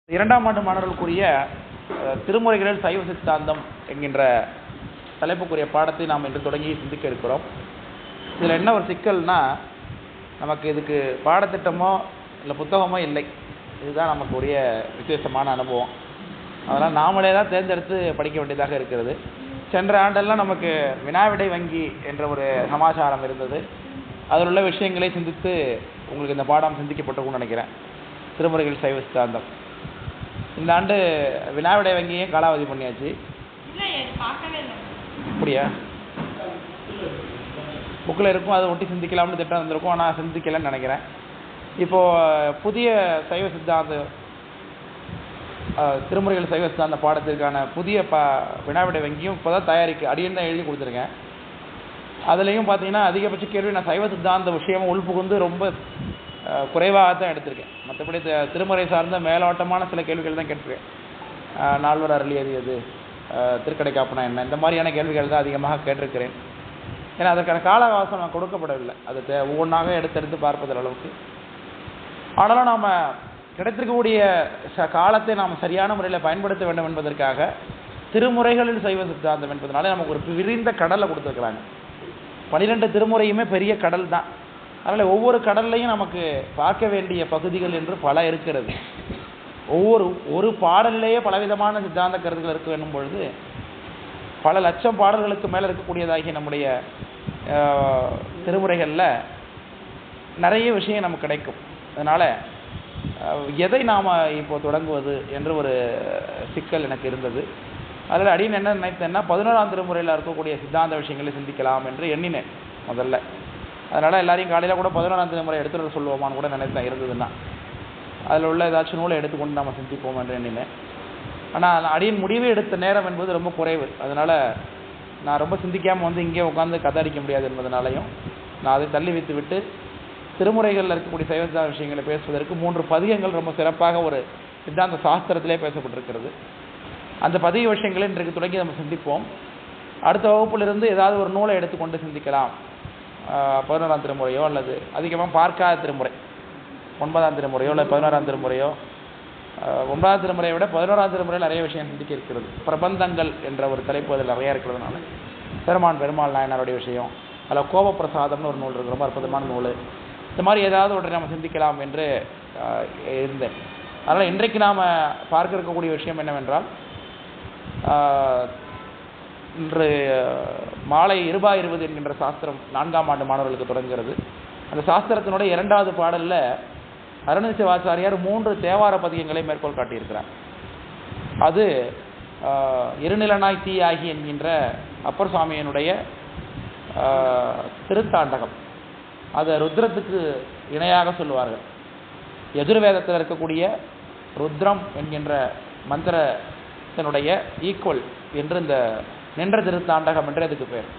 இரண்டாம் ஆண்டு மாணவர்களுக்குரிய திருமுறைகளில் சைவ சித்தாந்தம் என்கின்ற தலைப்புக்குரிய பாடத்தை நாம் இன்று தொடங்கி சிந்திக்க இருக்கிறோம். இதில் என்ன ஒரு சிக்கல்னா, நமக்கு இதுக்கு பாடத்திட்டமோ இல்லை புத்தகமோ இல்லை. இதுதான் நமக்கு உரிய விசேஷமான அனுபவம். அதனால் நாமளே தான் தேர்ந்தெடுத்து படிக்க வேண்டியதாக இருக்கிறது. சென்ற ஆண்டெல்லாம் நமக்கு வினாவிடை வங்கி என்ற ஒரு சமாச்சாரம் இருந்தது. அதில் உள்ள விஷயங்களை சிந்தித்து உங்களுக்கு இந்த பாடம் சிந்திக்கப்பட்டிருக்கும்னு நினைக்கிறேன். திருமுறைகள் சைவ சித்தாந்தம் இந்த ஆண்டு வினாவிடை வங்கியே காலாவதி பண்ணியாச்சு. அப்படியா? புக்கில் இருக்கும், அதை ஒட்டி சிந்திக்கலாம்னு திட்டம் வந்திருக்கும். ஆனால் சிந்திக்கலன்னு நினைக்கிறேன். இப்போது புதிய சைவ சித்தாந்த திருமுறைகள் சைவ சித்தாந்த பாடத்திற்கான புதிய வினாவிடை வங்கியும் இப்போ தான் அடியன் தான் எழுதி கொடுத்துருக்கேன். அதுலேயும் பார்த்தீங்கன்னா அதிகபட்ச கேள்வி நான் சைவ சித்தாந்த விஷயமும் உள்புகுந்து ரொம்ப குறைவாக தான் எடுத்திருக்கேன். மற்றபடி திருமுறை சார்ந்த மேலோட்டமான சில கேள்விகள் தான் கேட்டிருக்கேன். நால்வர் அருளியது எது, திருக்கடைக்காப்புனா என்ன, இந்த மாதிரியான கேள்விகள் தான் அதிகமாக கேட்டிருக்கிறேன். ஏன்னா அதற்கான கால அவகாசம் நான் கொடுக்கப்படவில்லை. அது ஒவ்வொன்றாக எடுத்தெடுத்து பார்ப்பது அளவுக்கு. ஆனாலும் நாம் கிடைத்திருக்கக்கூடிய காலத்தை நாம் சரியான முறையில் பயன்படுத்த வேண்டும் என்பதற்காக திருமுறைகளில் சைவ சித்தாந்தம் என்பதனால நமக்கு ஒரு விரிந்த கடலை கொடுத்துருக்குறாங்க. 12 திருமுறையுமே பெரிய கடல் தான். அதனால் ஒவ்வொரு கடல்லையும் நமக்கு பார்க்க வேண்டிய பகுதிகள் என்று பல இருக்கிறது. ஒரு பாடலிலேயே பலவிதமான சித்தாந்த கருத்துக்கள் இருக்க என்னும் பொழுது பல லட்சம் பாடல்களுக்கு மேலே இருக்கக்கூடியதாகிய நம்முடைய திருமுறைகளில் நிறைய விஷயம் நமக்கு கிடைக்கும். அதனால் எதை நாம் இப்போ தொடங்குவது என்று ஒரு சிக்கல் எனக்கு இருந்தது. அதில் அடின்னு என்ன நினைத்தேன்னா, 11ஆம் திருமுறையில் இருக்கக்கூடிய சித்தாந்த விஷயங்களை சிந்திக்கலாம் என்று எண்ணினேன் முதல்ல. அதனால் எல்லாரையும் காலையில் கூட 11ஆம் திருமுறை எடுத்துகிட்டு சொல்லுவோமான்னு கூட நினைத்தேன். இருந்ததுன்னா அதில் உள்ள ஏதாச்சும் நூலை எடுத்துக்கொண்டு நம்ம சிந்திப்போம் என்று எண்ணினேன். ஆனால் அடியின் முடிவு எடுத்த நேரம் என்பது ரொம்ப குறைவு. அதனால் நான் ரொம்ப சிந்திக்காமல் வந்து இங்கே உட்காந்து கதை அடிக்க முடியாது என்பதனாலையும் நான் அதை தள்ளி வைத்து விட்டு திருமுறைகளில் இருக்கக்கூடிய சைவ சித்தாந்த விஷயங்களை பேசுவதற்கு 3 பதிகங்கள் ரொம்ப சிறப்பாக ஒரு சித்தாந்த சாஸ்திரத்திலே பேசப்பட்டிருக்கிறது. அந்த பதிக விஷயங்களை இன்றைக்கு தொடங்கி நம்ம சிந்திப்போம். அடுத்த வகுப்பிலிருந்து ஏதாவது ஒரு நூலை எடுத்துக்கொண்டு சிந்திக்கலாம். 11ஆம் திருமுறையோ அல்லது அதிகமாக பார்க்காத திருமுறை 9ஆம் திருமுறையோ இல்லை 11ஆம் திருமுறையோ. 9ஆம் திருமுறையை விட 11ஆம் திருமுறையில் நிறைய விஷயம் சிந்திக்க இருக்கிறது. பிரபந்தங்கள் என்ற ஒரு தலைப்பு அதில் நிறையா இருக்கிறதுனால பெருமாள் நாயனாருடைய விஷயம், அதில் கோபப்பிரசாதம்னு ஒரு நூல் இருக்குது, ரொம்ப அற்புதமான நூல். இந்த மாதிரி ஏதாவது ஒன்றை நம்ம சிந்திக்கலாம் என்று இருந்தேன். அதனால் இன்றைக்கு நாம் பார்க்க இருக்கக்கூடிய விஷயம் என்னவென்றால், இன்று மாலை 20 என்கின்ற சாஸ்திரம் 4ஆம் ஆண்டு மாணவர்களுக்கு தொடங்குகிறது. அந்த சாஸ்திரத்தினுடைய 2வது பாடலில் அருணதி சிவாச்சாரியார் 3 தேவார பதிகங்களை மேற்கோள் காட்டியிருக்கிறார். அது இருநிலனாய் தீயாகி என்கின்ற அப்பர் சுவாமியினுடைய திருத்தாண்டகம். அதை ருத்ரத்துக்கு இணையாக சொல்லுவார்கள். எதிர்வேதத்தில் இருக்கக்கூடிய ருத்ரம் என்கின்ற மந்திரத்தினுடைய ஈக்குவல் என்று இந்த நின்ற திருத்தாண்டகம் என்று அதுக்கு பேர்.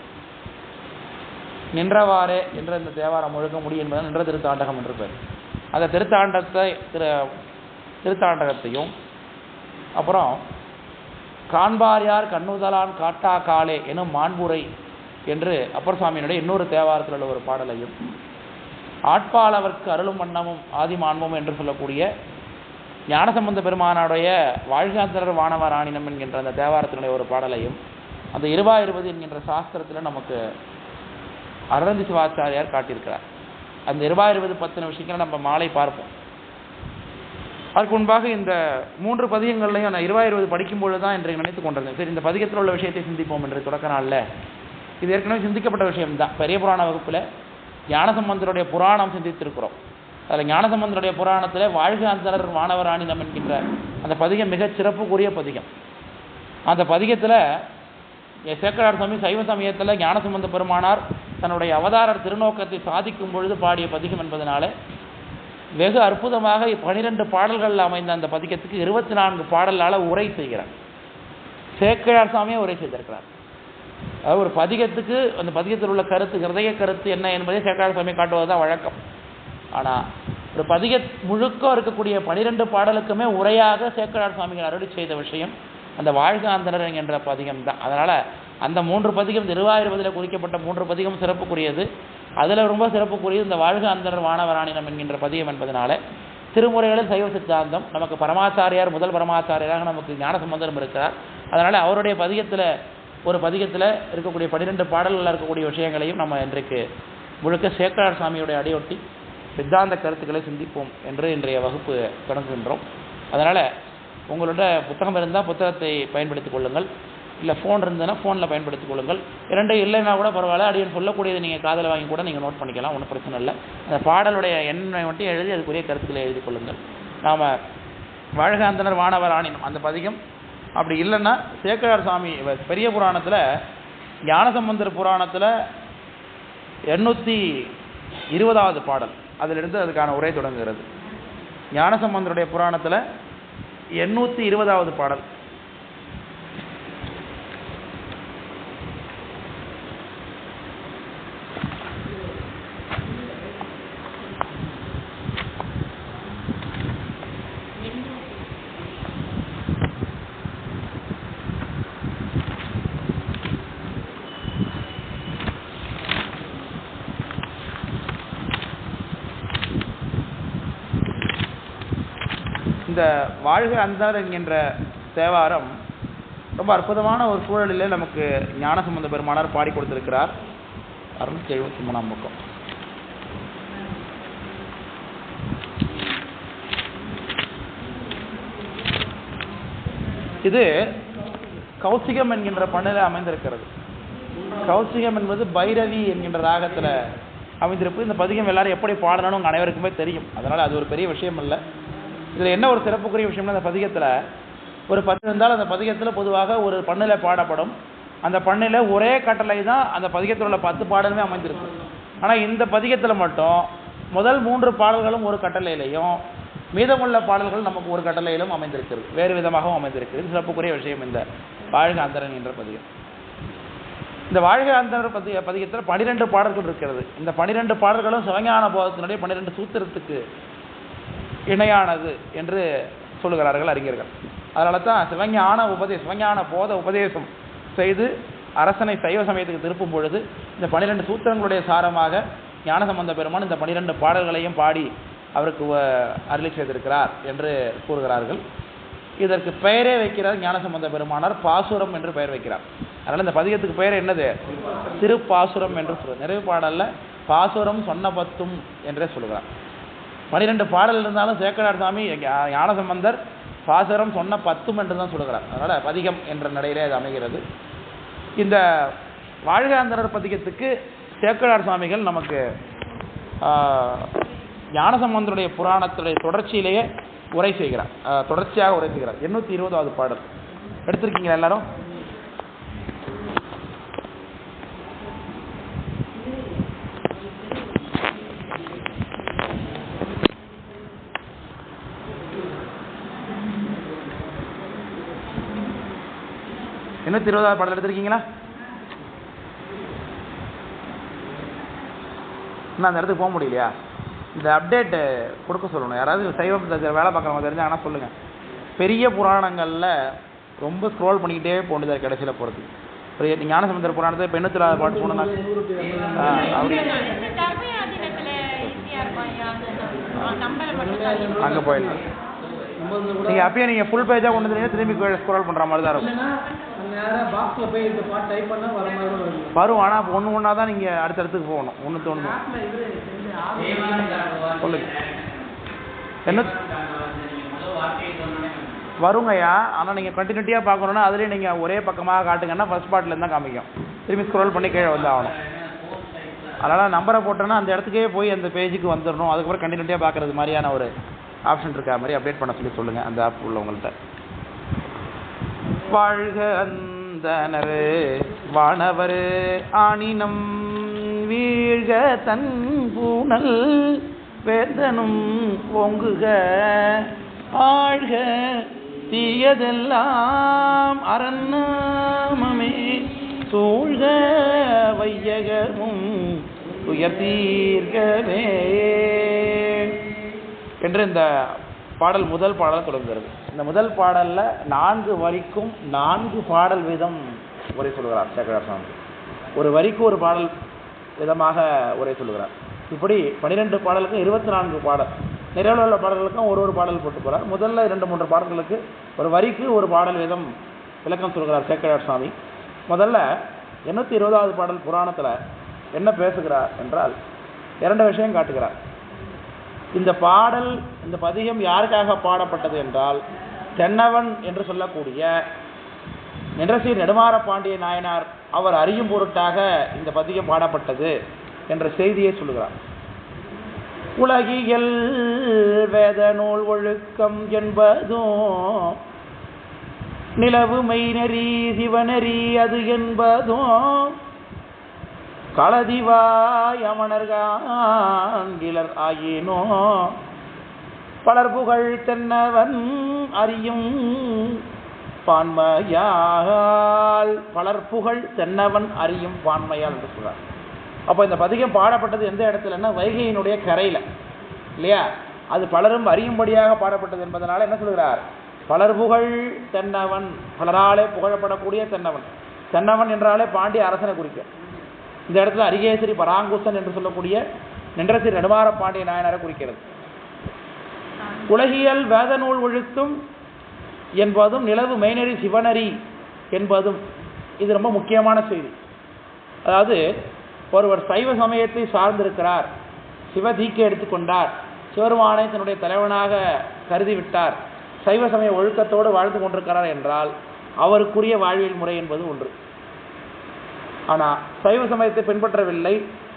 நின்றவாறே என்ற இந்த தேவாரம் முழுக்க முடியும் என்பது நின்ற திருத்தாண்டகம் என்று பேர். அந்த திருத்தாண்டகத்தையும் அப்புறம் காண்பார் யார் கண்ணுதலான் காட்டா காலே எனும் மாண்புரை என்று அப்பர் சுவாமியினுடைய இன்னொரு தேவாரத்தில் உள்ள ஒரு பாடலையும், ஆட்பாளவர்க்கு அருளும் வண்ணமும் ஆதிமான்மும் என்று சொல்லக்கூடிய ஞானசம்பந்த பெருமானுடைய வாழ்காந்தரர் வானவர் ஆணினம் என்கின்ற அந்த தேவாரத்தினுடைய ஒரு பாடலையும் அந்த 20 என்கின்ற சாஸ்திரத்தில் நமக்கு அருணதி சிவாச்சாரியார் காட்டியிருக்கிறார். அந்த 20 பற்றின விஷயங்களை நம்ம மாலை பார்ப்போம். அதுக்கு முன்பாக இந்த 3 பதிகங்கள்லையும் நான் 20 படிக்கும்பொழுது தான் இன்றைக்கு நினைத்து கொண்டிருந்தேன். சரி, இந்த பதிகத்தில் உள்ள விஷயத்தை சிந்திப்போம் என்று தொடக்க நாளில். இது ஏற்கனவே சிந்திக்கப்பட்ட விஷயம்தான். பெரிய புராண வகுப்பில் ஞானசம்பந்தருடைய புராணம் சிந்தித்திருக்கிறோம். அதில் ஞானசம்பந்தருடைய புராணத்தில் வாழ்காந்தரர் வானவராணினம் என்கின்ற அந்த பதிகம் மிகச் சிறப்புக்குரிய பதிகம். அந்த பதிகத்தில் சேக்கரார் சுவாமி சைவ சமயத்தில் ஞானசம்பந்த பெருமானார் தன்னுடைய அவதாரர் திருநோக்கத்தை சாதிக்கும் பொழுது பாடிய பதிகம் என்பதனால வெகு அற்புதமாக 12 பாடல்கள் அமைந்த அந்த பதிகத்துக்கு 24 பாடலால் உரை செய்கிறார். சேக்கரார் சுவாமியே உரை செய்திருக்கிறார். அதாவது ஒரு பதிகத்துக்கு அந்த பதிகத்தில் உள்ள கருத்து, ஹிருதய கருத்து என்ன என்பதை சேக்கரார் சுவாமி காட்டுவது தான் வழக்கம். ஆனால் ஒரு பதிக முழுக்க இருக்கக்கூடிய 12 பாடலுக்குமே உரையாக சேக்கரார் சுவாமிகள் அருளி செய்த விஷயம் அந்த வாழ்காந்தரர் என்கின்ற பதிகம் தான். அதனால் அந்த 3 பதிகம் 20 குறிக்கப்பட்ட 3 பதிகம் சிறப்புக்குரியது. அதில் ரொம்ப சிறப்புக்குரியது இந்த வாழ்காந்தரர் வானவராணினம் என்கின்ற பதிகம் என்பதனால திருமுறைகளில் சைவ சித்தாந்தம், நமக்கு பரமாச்சாரியார் முதல் பரமாச்சாரியாராக நமக்கு ஞானசம்பந்தரும் இருக்கிறார். அதனால் அவருடைய பதிகத்தில் ஒரு பதிகத்தில் இருக்கக்கூடிய 12 பாடல்களில் இருக்கக்கூடிய விஷயங்களையும் நம்ம இன்றைக்கு முழுக்க சேக்கரார் சாமியுடைய அடியொட்டி சித்தாந்த கருத்துக்களை சிந்திப்போம் என்று இன்றைய வகுப்பு தொடங்குகின்றோம். அதனால் உங்களோட புத்தகம் இருந்தால் புத்தகத்தை பயன்படுத்திக் கொள்ளுங்கள், இல்லை ஃபோன் இருந்ததுன்னா ஃபோனில் பயன்படுத்திக் கொள்ளுங்கள். இரண்டு இல்லைன்னா கூட பரவாயில்ல, அடியன் சொல்லக்கூடியதை நீங்கள் காதில் வாங்கி கூட நீங்கள் நோட் பண்ணிக்கலாம், ஒன்றும் பிரச்சனை இல்லை. அந்த பாடலுடைய எண்ணை மட்டும் எழுதி அதுக்குரிய கருத்துக்களை எழுதி கொள்ளுங்கள். நாம் வாழ்க அந்தனர் வானவர் ஆணினம் அந்த பதிகம் அப்படி இல்லைன்னா சேக்கரார் சாமி பெரிய புராணத்தில் ஞானசம்பந்தர் புராணத்தில் 820வது பாடல் அதிலிருந்து அதுக்கான உரை தொடங்குகிறது. ஞானசம்பந்தருடைய புராணத்தில் 820வது பாடல். இந்த வாழ்க அந்தர் என்கின்ற தேவாரம் ரொம்ப அற்புதமான ஒரு சூழலில் நமக்கு ஞானசம்பந்த பெருமானார் பாடி கொடுத்திருக்கிறார். 673ஆம் பக்கம். இது கௌசிகம் என்கின்ற பண்ணில் அமைந்திருக்கிறது. கௌசிகம் என்பது பைரவி என்கின்ற ராகத்தில் அமைந்திருப்பது. இந்த பதிகம் எல்லாரும் எப்படி பாடணும்னு உங்கள் அனைவருக்குமே தெரியும், அதனால் அது ஒரு பெரிய விஷயம் இல்லை. இதில் என்ன ஒரு சிறப்புக்குரிய விஷயம்னா, அந்த பதிகத்தில் ஒரு 10 இருந்தால் அந்த பதிகத்தில் பொதுவாக ஒரு பண்ணில் பாடப்படும். அந்த பண்ணில் ஒரே கட்டளை தான் அந்த பதிகத்தில் உள்ள 10 பாடலுமே அமைந்திருக்கும். ஆனால் இந்த பதிகத்தில் மட்டும் முதல் 3 பாடல்களும் ஒரு கட்டளையிலையும் மீதமுள்ள பாடல்கள் நமக்கு ஒரு கட்டளையிலும் அமைந்திருக்கிறது, வேறு விதமாகவும் அமைந்திருக்கிறது. சிறப்புக்குரிய விஷயம் இந்த வாழ்க அந்தரன் என்ற பதிகம். இந்த வாழ்க அந்தனர் பதிகத்தில் 12 பாடல்கள் இருக்கிறது. இந்த 12 பாடல்களும் சிவஞான போதத்தினுடைய 12 சூத்திரத்துக்கு இணையானது என்று சொல்லுகிறார்கள் அறிஞர்கள். அதனால தான் சிவஞான போத உபதேசம் செய்து அரசனை சைவ சமயத்துக்கு திருப்பும் பொழுது இந்த 12 சூத்திரங்களுடைய சாரமாக ஞானசம்பந்த பெருமான் இந்த 12 பாடல்களையும் பாடி அவருக்கு அருளி செய்திருக்கிறார் என்று கூறுகிறார்கள். இதற்கு பெயரே வைக்கிறார் ஞானசம்பந்த பெருமானார், பாசுரம் என்று பெயர் வைக்கிறார். அதனால் இந்த பதிகத்துக்கு பெயர் என்னது? திருப்பாசுரம் என்று சொல்கிறார். நிறைவு பாடலில் பாசுரம் சொன்ன பத்தும் என்றே சொல்கிறார். 12 பாடல் இருந்தாலும் சேக்கரார் சாமி ஞானசம்பந்தர் பாசுரம் சொன்ன 10 என்று தான் சொல்கிறார். அதனால் பதிகம் என்ற நடையிலே அது அமைகிறது. இந்த வாழ்க அந்தனர் பதிகத்துக்கு சேக்கரார் சாமிகள் நமக்கு ஞானசம்பந்தருடைய புராணத்துடைய தொடர்ச்சியிலேயே உரை செய்கிறார், தொடர்ச்சியாக உரை செய்கிறார். 820வது பாடல் எடுத்திருக்கீங்களா எல்லாரும்? இன்னும் 20வது பாடல் எடுத்திருக்கீங்களா? இன்னும் அந்த இடத்துக்கு போக முடியலையா? இந்த அப்டேட்டு கொடுக்க சொல்லணும். யாராவது சைவம் வேலை பார்க்குறவங்க தெரிஞ்சாங்கன்னா சொல்லுங்கள். பெரிய புராணங்களில் ரொம்ப ஸ்க்ரோல் பண்ணிக்கிட்டே போனது கடைசியில் போகிறது. ஒரு ஞானசம்பந்தர் புராணத்தை இப்போ 820வது பாட்டு போனோம்னா அப்படி அங்கே போயிடலாம். நீங்கள் அப்பயே நீங்கள் ஃபுல் பேஜாக கொண்டு வந்தீங்கன்னா திரும்பி ஸ்க்ரோல் பண்ணுற மாதிரி தான் இருக்கும். வரும், ஆனால் இப்போ ஒன்றா தான் நீங்கள் அடுத்தடுத்துக்கு போகணும். ஒன்று சொல்லுங்க. என்ன வருங்கய்யா, ஆனால் நீங்கள் கண்டினியூட்டியாக பார்க்கணுன்னா அதுலேயே நீங்கள் ஒரே பக்கமாக காட்டுங்கன்னா ஃபர்ஸ்ட் பார்ட்லேருந்து தான் காமிக்கும். திரும்பி ஸ்க்ரோல் பண்ணி கீழே வந்து ஆகணும். அதனால் நம்பரை போட்டோன்னா அந்த இடத்துக்கே போய் அந்த பேஜுக்கு வந்துடணும். அதுக்கப்புறம் கண்டினியூட்டியாக பார்க்குறது மாதிரியான ஒரு ஆப்ஷன் இருக்கா மாதிரி அப்டேட் பண்ண சொல்லி சொல்லுங்கள் அந்த ஆப் உள்ளவங்கள்ட்ட. வாழ்க அந்தனர் வானவர் ஆணினம் வீழ்க தன் பூணல் வேதனும் ஓங்குக ஆழ்க தீயதெல்லாம் அரண்நாமமே சூழ்க வையகமும் உயர் தீர்க்கவே என்று இந்த பாடல் முதல் பாடல் தொடங்குகிறது. இந்த முதல் பாடலில் 4 வரிக்கும் 4 பாடல் வீதம் உரை சொல்கிறார் சேக்கரார் சாமி. ஒரு வரிக்கு ஒரு பாடல் விதமாக உரை சொல்கிறார். இப்படி 12 பாடலுக்கு 24 பாடல். நிறைவில் உள்ள பாடல்களுக்கும் ஒரு பாடல் போட்டு போகிறார். முதல்ல 2-3 பாடல்களுக்கு ஒரு வரிக்கு ஒரு பாடல் வீதம் விளக்கம் சொல்கிறார் சேக்கிழார் சுவாமி. முதல்ல 820வது பாடல் புராணத்தில் என்ன பேசுகிறார் என்றால் 2 விஷயம் காட்டுகிறார். இந்த பாடல், இந்த பதிகம் யாருக்காக பாடப்பட்டது என்றால் தென்னவன் என்று சொல்லக்கூடிய நின்றசீர் நெடுமாற பாண்டிய நாயனார் அவர் அறியும் பொருட்டாக இந்த பதிகம் பாடப்பட்டது என்ற செய்தியை சொல்லுகிறார். உலகியல் வேத நூல் ஒழுக்கம் என்பதும் நிலவு மெய்நெறி சிவநெறி அது என்பதும் களதிவாய் அமணர்காண்டிலர் ஆயினோ பலர்புகழ் தென்னவன் அறியும் பான்மையால். பலர்புகழ் தென்னவன் அறியும் பான்மையால் என்று சொல்றார். அப்போ இந்த பதிகம் பாடப்பட்டது எந்த இடத்துலன்னா வைகையினுடைய கரையில் இல்லையா? அது பலரும் அறியும்படியாக பாடப்பட்டது என்பதனால என்ன சொல்கிறார்? பலர்புகழ் தென்னவன், பலராலே புகழப்படக்கூடிய தென்னவன். தென்னவன் என்றாலே பாண்டிய அரசனை குறிக்கும். இந்த இடத்துல அரிகேசரி பராங்குசன் என்று சொல்லக்கூடிய நின்றசீர் நெடுமாற பாண்டிய நாயனாரை குறிக்கிறது. உலகியல் வேத நூல் ஒழுக்கும் என்பதும் நிலவு மெய்நெறி சிவநெறி என்பதும் இது ரொம்ப முக்கியமான செய்தி. அதாவது ஒருவர் சைவ சமயத்தை சார்ந்திருக்கிறார், சிவதீக்கை எடுத்துக்கொண்டார், சிவருமானை தன்னுடைய தலைவனாக கருதிவிட்டார், சைவ சமய ஒழுக்கத்தோடு வாழ்ந்து கொண்டிருக்கிறார் என்றால் அவருக்குரிய வாழ்வியல் முறை என்பது ஒன்று. ஆனால் சைவ சமயத்தை பின்பற்றவில்லை,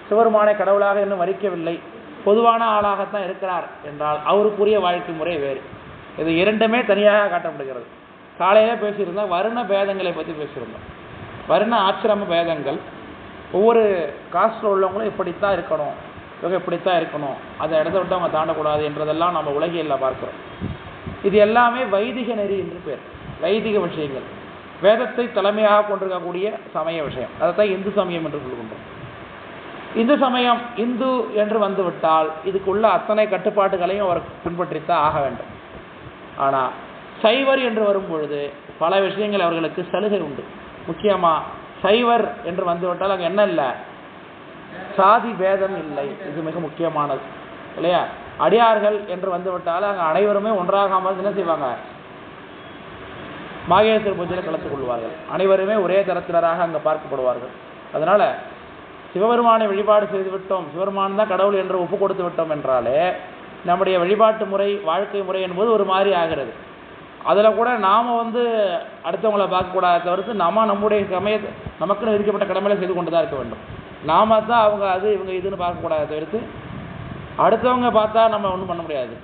சிவருமானை கடவுளாக இன்னும் மறிக்கவில்லை, பொதுவான ஆளாகத்தான் இருக்கிறார் என்றால் அவருக்குரிய வாழ்க்கை முறை வேறு. இது 2மே தனியாக காட்டப்படுகிறது. காலையில் பேசியிருந்தோம் வருண பேதங்களை பற்றி பேசியிருந்தோம். வருண ஆசிரம பேதங்கள், ஒவ்வொரு காஸ்டில் உள்ளவங்களும் இப்படித்தான் இருக்கணும், இவங்க இப்படித்தான் இருக்கணும், அதை இடத்த விட்டு அவங்க தாண்டக்கூடாது என்றதெல்லாம் நம்ம உலகியலில் பார்க்குறோம். இது எல்லாமே வைதிக நெறி என்று பேர், வைதிக விஷயங்கள், வேதத்தை தலைமையாக கொண்டிருக்கக்கூடிய சமய விஷயம். அதைத்தான் இந்து சமயம் என்று சொல்லுகின்றோம். இந்து சமயம் இந்து என்று வந்துவிட்டால் இதுக்குள்ள அத்தனை கட்டுப்பாடுகளையும் அவர் பின்பற்றித்தான் ஆக வேண்டும். ஆனால் சைவர் என்று வரும் பொழுது பல விஷயங்கள் அவர்களுக்கு சலுகை உண்டு. முக்கியமாக சைவர் என்று வந்துவிட்டால் அங்கே என்ன இல்லை? சாதி பேதம் இல்லை. இது மிக முக்கியமானது இல்லையா? அடியார்கள் என்று வந்துவிட்டால் அங்கே அனைவருமே ஒன்றாக அமர்ந்து என்ன செய்வாங்க? மாகேஸ்வர பூஜையில் கலந்து கொள்வார்கள். அனைவருமே ஒரே தரத்தினராக அங்கே பார்க்கப்படுவார்கள். அதனால் சிவபெருமானை வழிபாடு செய்து விட்டோம், சிவபெருமான் தான் கடவுள் என்று ஒப்பு கொடுத்து விட்டோம் என்றாலே நம்முடைய வழிபாட்டு முறை, வாழ்க்கை முறை என்பது ஒரு மாதிரி ஆகிறது. அதில் கூட நாம் அடுத்தவங்களை பார்க்கக்கூடாத தவிர்த்து நம்முடைய சமயத்தை நமக்குன்னு விதிக்கப்பட்ட கடமைகளை செய்து கொண்டு தான் இருக்க வேண்டும். நாம் தான் அவங்க அது இவங்க இதுன்னு பார்க்கக்கூடாத தவிர்த்து அடுத்தவங்க பார்த்தா நம்ம ஒன்றும் பண்ண முடியாது.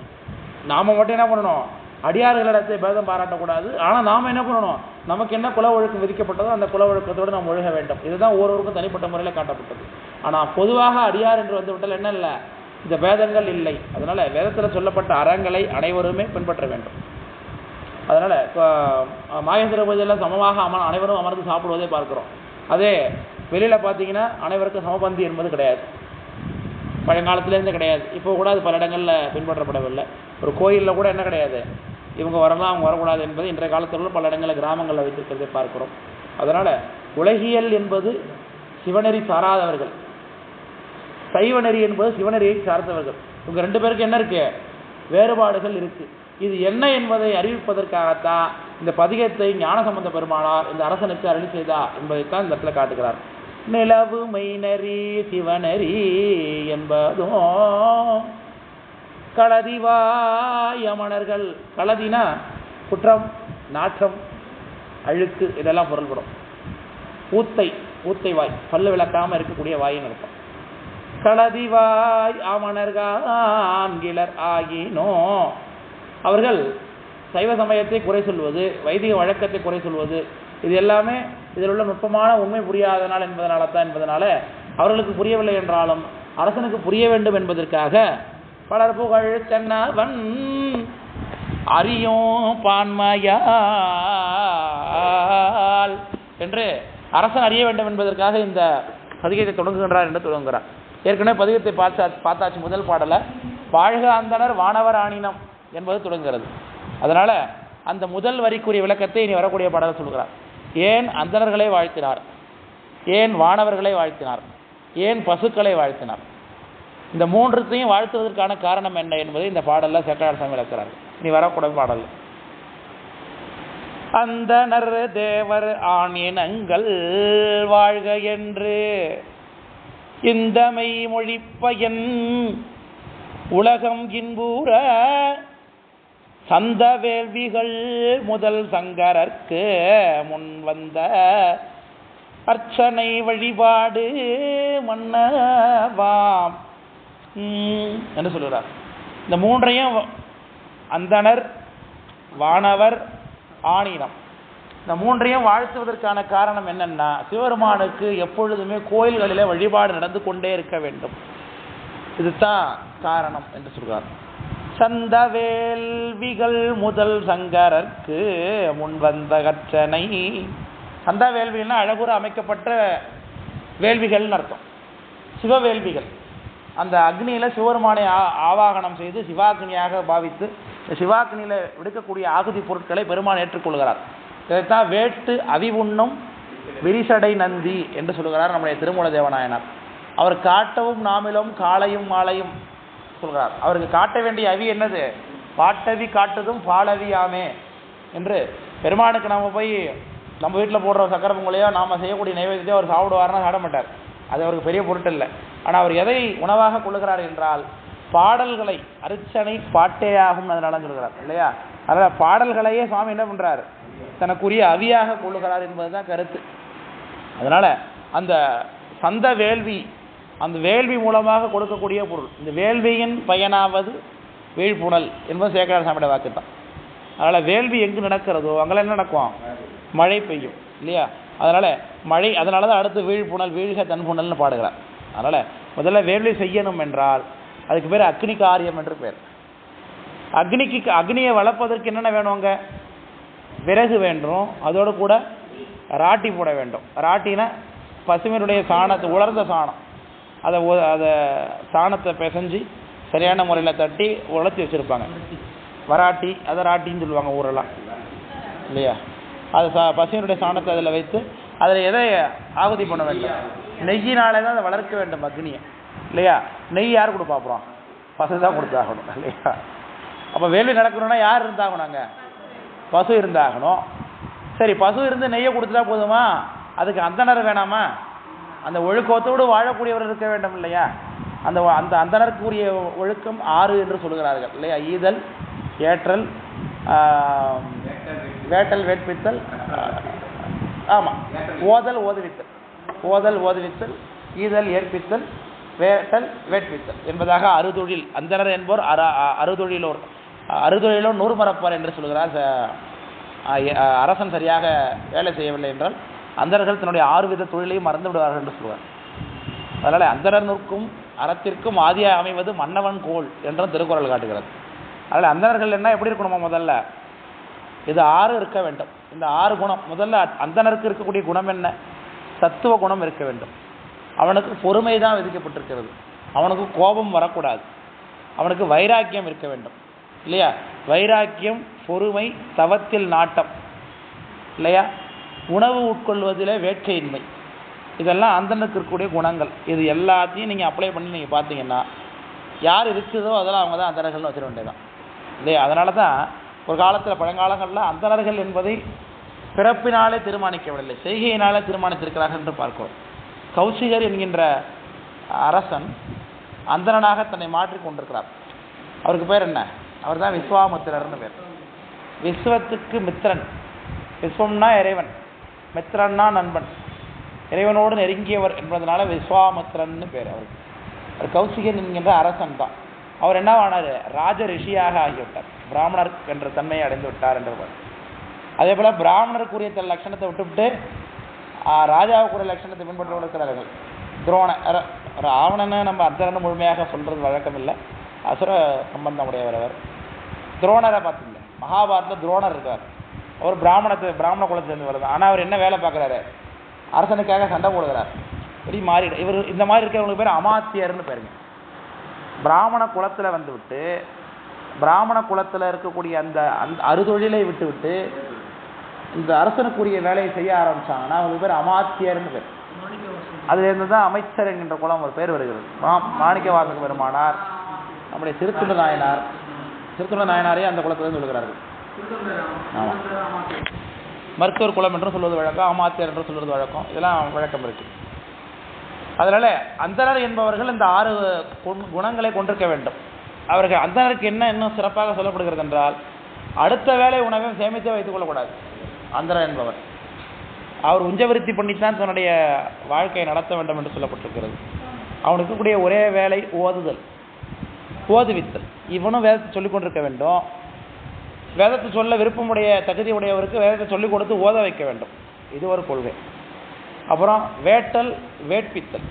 நாம் மட்டும் என்ன பண்ணணும்? அடியார்களிடத்தை பேதம் பாராட்டக்கூடாது. ஆனால் நாம் என்ன பண்ணணும்? நமக்கு என்ன குல ஒழுக்கம் விதிக்கப்பட்டதோ அந்த குல ஒழுக்கத்தோடு நாம் ஒழுக வேண்டும். இதுதான் ஒவ்வொருவருக்கும் தனிப்பட்ட முறையில் காட்டப்பட்டது. ஆனால் பொதுவாக அடியார் என்று வந்துவிட்டால் என்ன இல்லை? இந்த பேதங்கள் இல்லை. அதனால் வேதத்தில் சொல்லப்பட்ட அறங்களை அனைவருமே பின்பற்ற வேண்டும். அதனால் இப்போ மாகேஸ்வர பூஜையில் சமமாக அனைவரும் அமர்ந்து சாப்பிடுவதை பார்க்குறோம். அதே வெளியில் பார்த்தீங்கன்னா அனைவருக்கும் சமபந்தி என்பது கிடையாது, பழங்காலத்திலேருந்து கிடையாது. இப்போ கூட அது பல இடங்களில் பின்பற்றப்படவில்லை. ஒரு கோயிலில் கூட என்ன கிடையாது, இவங்க வரலாம் அவங்க வரக்கூடாது என்பது இன்றைய காலத்தில் பல இடங்களில் கிராமங்களில் வைத்திருக்கிறதை பார்க்குறோம். அதனால் உலகியல் என்பது சிவநெறி சாராதவர்கள், சைவ நெறி என்பது சிவநெறியை சார்ந்தவர்கள். இவங்க 2 பேருக்கு என்ன இருக்குது? வேறுபாடுகள் இருக்குது. இது என்ன என்பதை அறிவிப்பதற்காகத்தான் இந்த பதிகத்தை ஞானசம்பந்த பெருமானார் இந்த அரசனுக்கு அருளி செய்தார் என்பதைத்தான் இந்த இடத்துல காட்டுகிறார். நிலவு மெய்நெறி சிவநெறி என்பதும் களதிவாயமணர்கள். களதினா குற்றம், நாற்றம், அழுக்கு இதெல்லாம் பொருள்படும். ஊத்தை வாய், பல்லு விளக்காமல் இருக்கக்கூடிய வாயின்னு இருக்கும். களதிவாய் அமணர்காண்கிலர் ஆகினோ, அவர்கள் சைவ சமயத்தை குறை சொல்வது, வைதிக வழக்கத்தை குறை சொல்வது, இது எல்லாமே இதில் உள்ள நுட்பமான உண்மை புரியாதனால் என்பதனால அவர்களுக்கு புரியவில்லை என்றாலும் அரசனுக்கு புரிய வேண்டும் என்பதற்காக பலர் புகழ் தென்னவன் அறியும் பான்மையால் என்று அரசன் அறிய வேண்டும் என்பதற்காக இந்த பதிகத்தை தொடங்குகின்றார் என்று தொடங்குகிறார். ஏற்கனவே பதிகத்தை பார்த்தாச்சு. முதல் பாடலை வாழ்க அந்தனர் வானவர் ஆணினம் என்பது தொடங்குகிறது. அதனால் அந்த முதல் வரிக்குரிய விளக்கத்தை இனி வரக்கூடிய பாடலை சொல்கிறார். ஏன் அந்தணர்களை வாழ்த்தினார், ஏன் வானவர்களை வாழ்த்தினார், ஏன் பசுக்களை வாழ்த்தினார், இந்த மூன்றுத்தையும் வாழ்த்துவதற்கான காரணம் என்ன என்பதை இந்த பாடலில் சேக்கரார் சாமி விளக்கிறார். இனி வரக்கூட பாடல். அந்தணர் தேவர் ஆணினங்கள் வாழ்க என்று இந்தமை மொழிப்பயன் உலகம் இன்பூர சந்த வேள்விகள் முதல் சங்கரர்க்கு முன் வந்த அர்ச்சனை வழிபாடு மன்னவாம் என்று சொல்கிறார். இந்த மூன்றையும் அந்தணர், வானவர், ஆணினம், இந்த மூன்றையும் வாழ்த்துவதற்கான காரணம் என்னன்னா, சிவபெருமானுக்கு எப்பொழுதுமே கோயில்களில் வழிபாடு நடந்து கொண்டே இருக்க வேண்டும். இதுதான் காரணம் என்று சொல்கிறார். சந்த வேள்விகள் முதல் சங்கரர்க்கு முன்வந்த கற்றனை. சந்த வேள்விகள்னா அழகுற அமைக்கப்பட்ட வேள்விகள்னு அர்த்தம். சிவவேள்விகள், அந்த அக்னியில் சிவபெருமானை ஆவாகனம் செய்து சிவாக்னியாக பாவித்து சிவாக்னியில் விடுக்கக்கூடிய ஆகுதி பொருட்களை பெருமான் ஏற்றுக்கொள்கிறார். இதைத்தான் வேட்டு அவிவுண்ணும் விரிசடை நந்தி என்று சொல்கிறார் நம்முடைய திருமூல தேவநாயனார். அவர் காட்டவும் நாமிலும் காலையும் மாலையும் சொல்கிறார். அவருக்கு காட்ட வேண்டிய அவி என்னது? பாட்டவி காட்டுதும் பாலவியாமே என்று. பெருமானுக்கு நம்ம போய் நம்ம வீட்டில் போடுற சக்கரை பொங்கலையோ நாம் செய்யக்கூடிய நைவேத்தியத்தையோ அவர் சாப்பிடுவார்னா சாப்பிட மாட்டார். அது அவருக்கு பெரிய பொருட்டு இல்லை. ஆனால் அவர் எதை உணவாக கொள்ளுகிறார் என்றால் பாடல்களை. அர்ச்சனை பாட்டேயாகும் அதனால சொல்கிறார் இல்லையா? அதனால் பாடல்களையே சுவாமி என்ன பண்ணுறார்? தனக்குரிய அவியாக கொள்ளுகிறார் என்பதுதான் கருத்து. அதனால் அந்த சந்த வேள்வி, அந்த வேள்வி மூலமாக கொடுக்கக்கூடிய பொருள், இந்த வேள்வியின் பயனாவது வீழ்ப்புணல் என்பது சேக்கரார் சாமியோட வாக்கு தான். அதனால் வேள்வி எங்கு நடக்கிறதோ அங்கெல்லாம் என்ன நடக்கும்? மழை பெய்யும் இல்லையா? அதனால் மழை, அதனால தான் அடுத்து வீழ்ப்புணல் வீழ்க தன்புணல்னு பாடுகிறார். அதனால் முதல்ல வேள்வி செய்யணும் என்றால் அதுக்கு பேர் அக்னி காரியம் என்று பேர். அக்னியை வளர்ப்பதற்கு என்னென்ன வேணுங்க? விறகு வேண்டும், அதோடு கூட ராட்டி போட வேண்டும். ராட்டினா பசுமையினுடைய சாணத்தை, உலர்ந்த சாணம், அதை சாணத்தை பிசைஞ்சு சரியான முறையில் தட்டி உலர்த்தி வச்சுருப்பாங்க. வராட்டி, அதை ராட்டின்னு சொல்லுவாங்க ஊரெல்லாம் இல்லையா? அது பசுமையினுடைய சாணத்தை அதில் வைத்து அதில் எதை ஆகுதி பண்ண வேண்டும்? நெய்யினாலே தான் அதை வளர்க்க வேண்டும் அக்னியை இல்லையா? நெய் யார் கொடுப்பா? அப்புறம் பசு தான் கொடுத்தாகணும் இல்லையா? அப்போ வேள்வி நடக்கணும்னா யார் இருந்தாகணும்? அங்கே பசு இருந்தாகணும். சரி, பசு இருந்து நெய்யை கொடுத்துட்டா போதுமா? அதுக்கு அந்தணர் வேணாமா? அந்த ஒழுக்கத்தோடு வாழக்கூடியவர் இருக்க வேண்டும் இல்லையா? அந்த அந்தணருக்குரிய ஒழுக்கம் 6 என்று சொல்கிறார்கள் இல்லையா? ஈதல், ஏற்றல், வேட்டல், வேட்பித்தல், ஆமாம், ஓதல், ஓதுவித்தல், ஓதல், ஓதுவித்தல், ஈதல், ஏற்பித்தல், வேட்டல், வேட்பித்தல் என்பதாக 6 தொழில். அந்தணர் என்போர் 6 தொழிலோர். 6 தொழிலோர் 100 மரப்பார் என்று சொல்கிறார். அரசன் சரியாக வேலை செய்யவில்லை என்றால் அந்தணர்கள் தன்னுடைய 6 வித தொழிலையும் மறந்து விடுவார்கள் என்று சொல்வார். அதனால் அந்தணர்க்கும் அறத்திற்கும் ஆதியாக அமைவது மன்னவன் கோல் என்றும் திருக்குறள் காட்டுகிறது. அதனால் அந்தணர்கள் என்ன எப்படி இருக்கணுமா? முதல்ல இது 6 இருக்க வேண்டும். இந்த 6 குணம், முதல்ல அந்தணருக்கு இருக்கக்கூடிய குணம் என்ன? சத்துவ குணம் இருக்க வேண்டும். அவனுக்கு பொறுமை தான் விதிக்கப்பட்டிருக்கிறது. அவனுக்கு கோபம் வரக்கூடாது. அவனுக்கு வைராக்கியம் இருக்க வேண்டும் இல்லையா? வைராக்கியம், பொறுமை, தவத்தில் நாட்டம் இல்லையா? உணவு உட்கொள்வதில் வேட்கையின்மை, இதெல்லாம் அந்தணருக்கு இருக்கக்கூடிய குணங்கள். இது எல்லாத்தையும் நீங்கள் அப்ளை பண்ணி நீங்கள் பார்த்தீங்கன்னா யார் இருக்குதோ அதெல்லாம் அவங்க தான் அந்தணர்கள்னு வச்சிட வேண்டியதான் இல்லையா? அதனால தான் ஒரு காலத்தில், பழங்காலங்களில் அந்தணர்கள் என்பதை பிறப்பினாலே தீர்மானிக்கவில்லை, செய்கையினாலே தீர்மானித்திருக்கிறார்கள் என்று பார்க்கிறோம். கௌசிகர் என்கின்ற அரசன் அந்தணனாக தன்னை மாற்றி கொண்டிருக்கிறார். அவருக்கு பேர் என்ன? அவர் தான் விஸ்வாமித்திரர்னு பேர். விஸ்வத்துக்கு மித்திரன். விஸ்வம்னா இறைவன், மித்திரன்னா நண்பன், இறைவனோடு நெருங்கியவர் என்பதனால விஸ்வாமித்திரன்னு பேர் அவருக்கு. அவர் கௌசிகன் என்கின்ற அரசன் தான். அவர் என்னவானார்? ராஜ ரிஷியாக ஆகிவிட்டார். பிராமணர் என்ற தன்மையை அடைந்து விட்டார் என்று. அதே போல் பிராமணருக்குரிய லட்சணத்தை விட்டுவிட்டு ராஜாவுக்குரிய லட்சணத்தை பின்பற்ற இருக்கிறார்கள். ராவணனை நம்ம அந்தரன்னு முழுமையாக சொல்கிறது வழக்கம் இல்லை, அசுர சம்பந்தம் உடையவர் அவர். துரோணரை பார்த்தீங்க, மகாபாரத்தில் துரோணர் இருக்கார். அவர் பிராமண குலத்திலிருந்து வருது. ஆனால் அவர் என்ன வேலை பார்க்குறாரு? அரசனுக்காக சண்டை போடுகிறார். இப்படி மாறிடு. இவர் இந்த மாதிரி இருக்கிறவங்களுக்கு பேர் அமாத்தியர்னு பேருங்க. பிராமண குலத்தில் வந்துவிட்டு, பிராமண குலத்தில் இருக்கக்கூடிய அந்த அறுதொழிலை விட்டு இந்த அரசனுக்குரிய வேலையை செய்ய ஆரம்பித்தாங்கன்னா அவங்களுக்கு பேர் அமாத்தியர்னு பேர். அதிலிருந்து தான் அமைச்சர் என்கின்ற குலம் ஒரு பேர் வருகிறது. மாணிக்க வாசக பெருமானார், நம்முடைய திருத்துள்ள நாயனார், திருத்துள்ள நாயனாரே அந்த குலத்திலிருந்து சொல்கிறார்கள். ஆமாம், மருத்துவர் குலம் என்றும் சொல்வது வழக்கம், அமாத்தியர் என்றும் சொல்வது வழக்கம், இதெல்லாம் வழக்கம் இருக்கு. அதனால அந்தனர் என்பவர்கள் இந்த 6 குணங்களை கொண்டிருக்க வேண்டும். அவர்கள் அந்தனருக்கு என்ன இன்னும் சிறப்பாக சொல்லப்படுகிறது என்றால், அடுத்த வேலை உணவையும் சேமித்தே வைத்துக் கொள்ளக்கூடாது. அந்தனர் என்பவர் அவர் உஞ்சவிருத்தி பண்ணித்தான் தன்னுடைய வாழ்க்கையை நடத்த வேண்டும் என்று சொல்லப்பட்டிருக்கிறது. அவனுக்கு இருக்கக்கூடிய ஒரே வேலை ஓதுதல், ஓதுவித்தல். இவனும் வேதத்தை சொல்லிக் கொண்டிருக்க வேண்டும். வேதத்தை சொல்ல விருப்பமுடைய தகுதி உடையவருக்கு வேதத்தை சொல்லிக் கொடுத்து ஓத வைக்க வேண்டும். இது ஒரு கொள்கை. அப்புறம் வேட்டல், வேட்பித்தல்,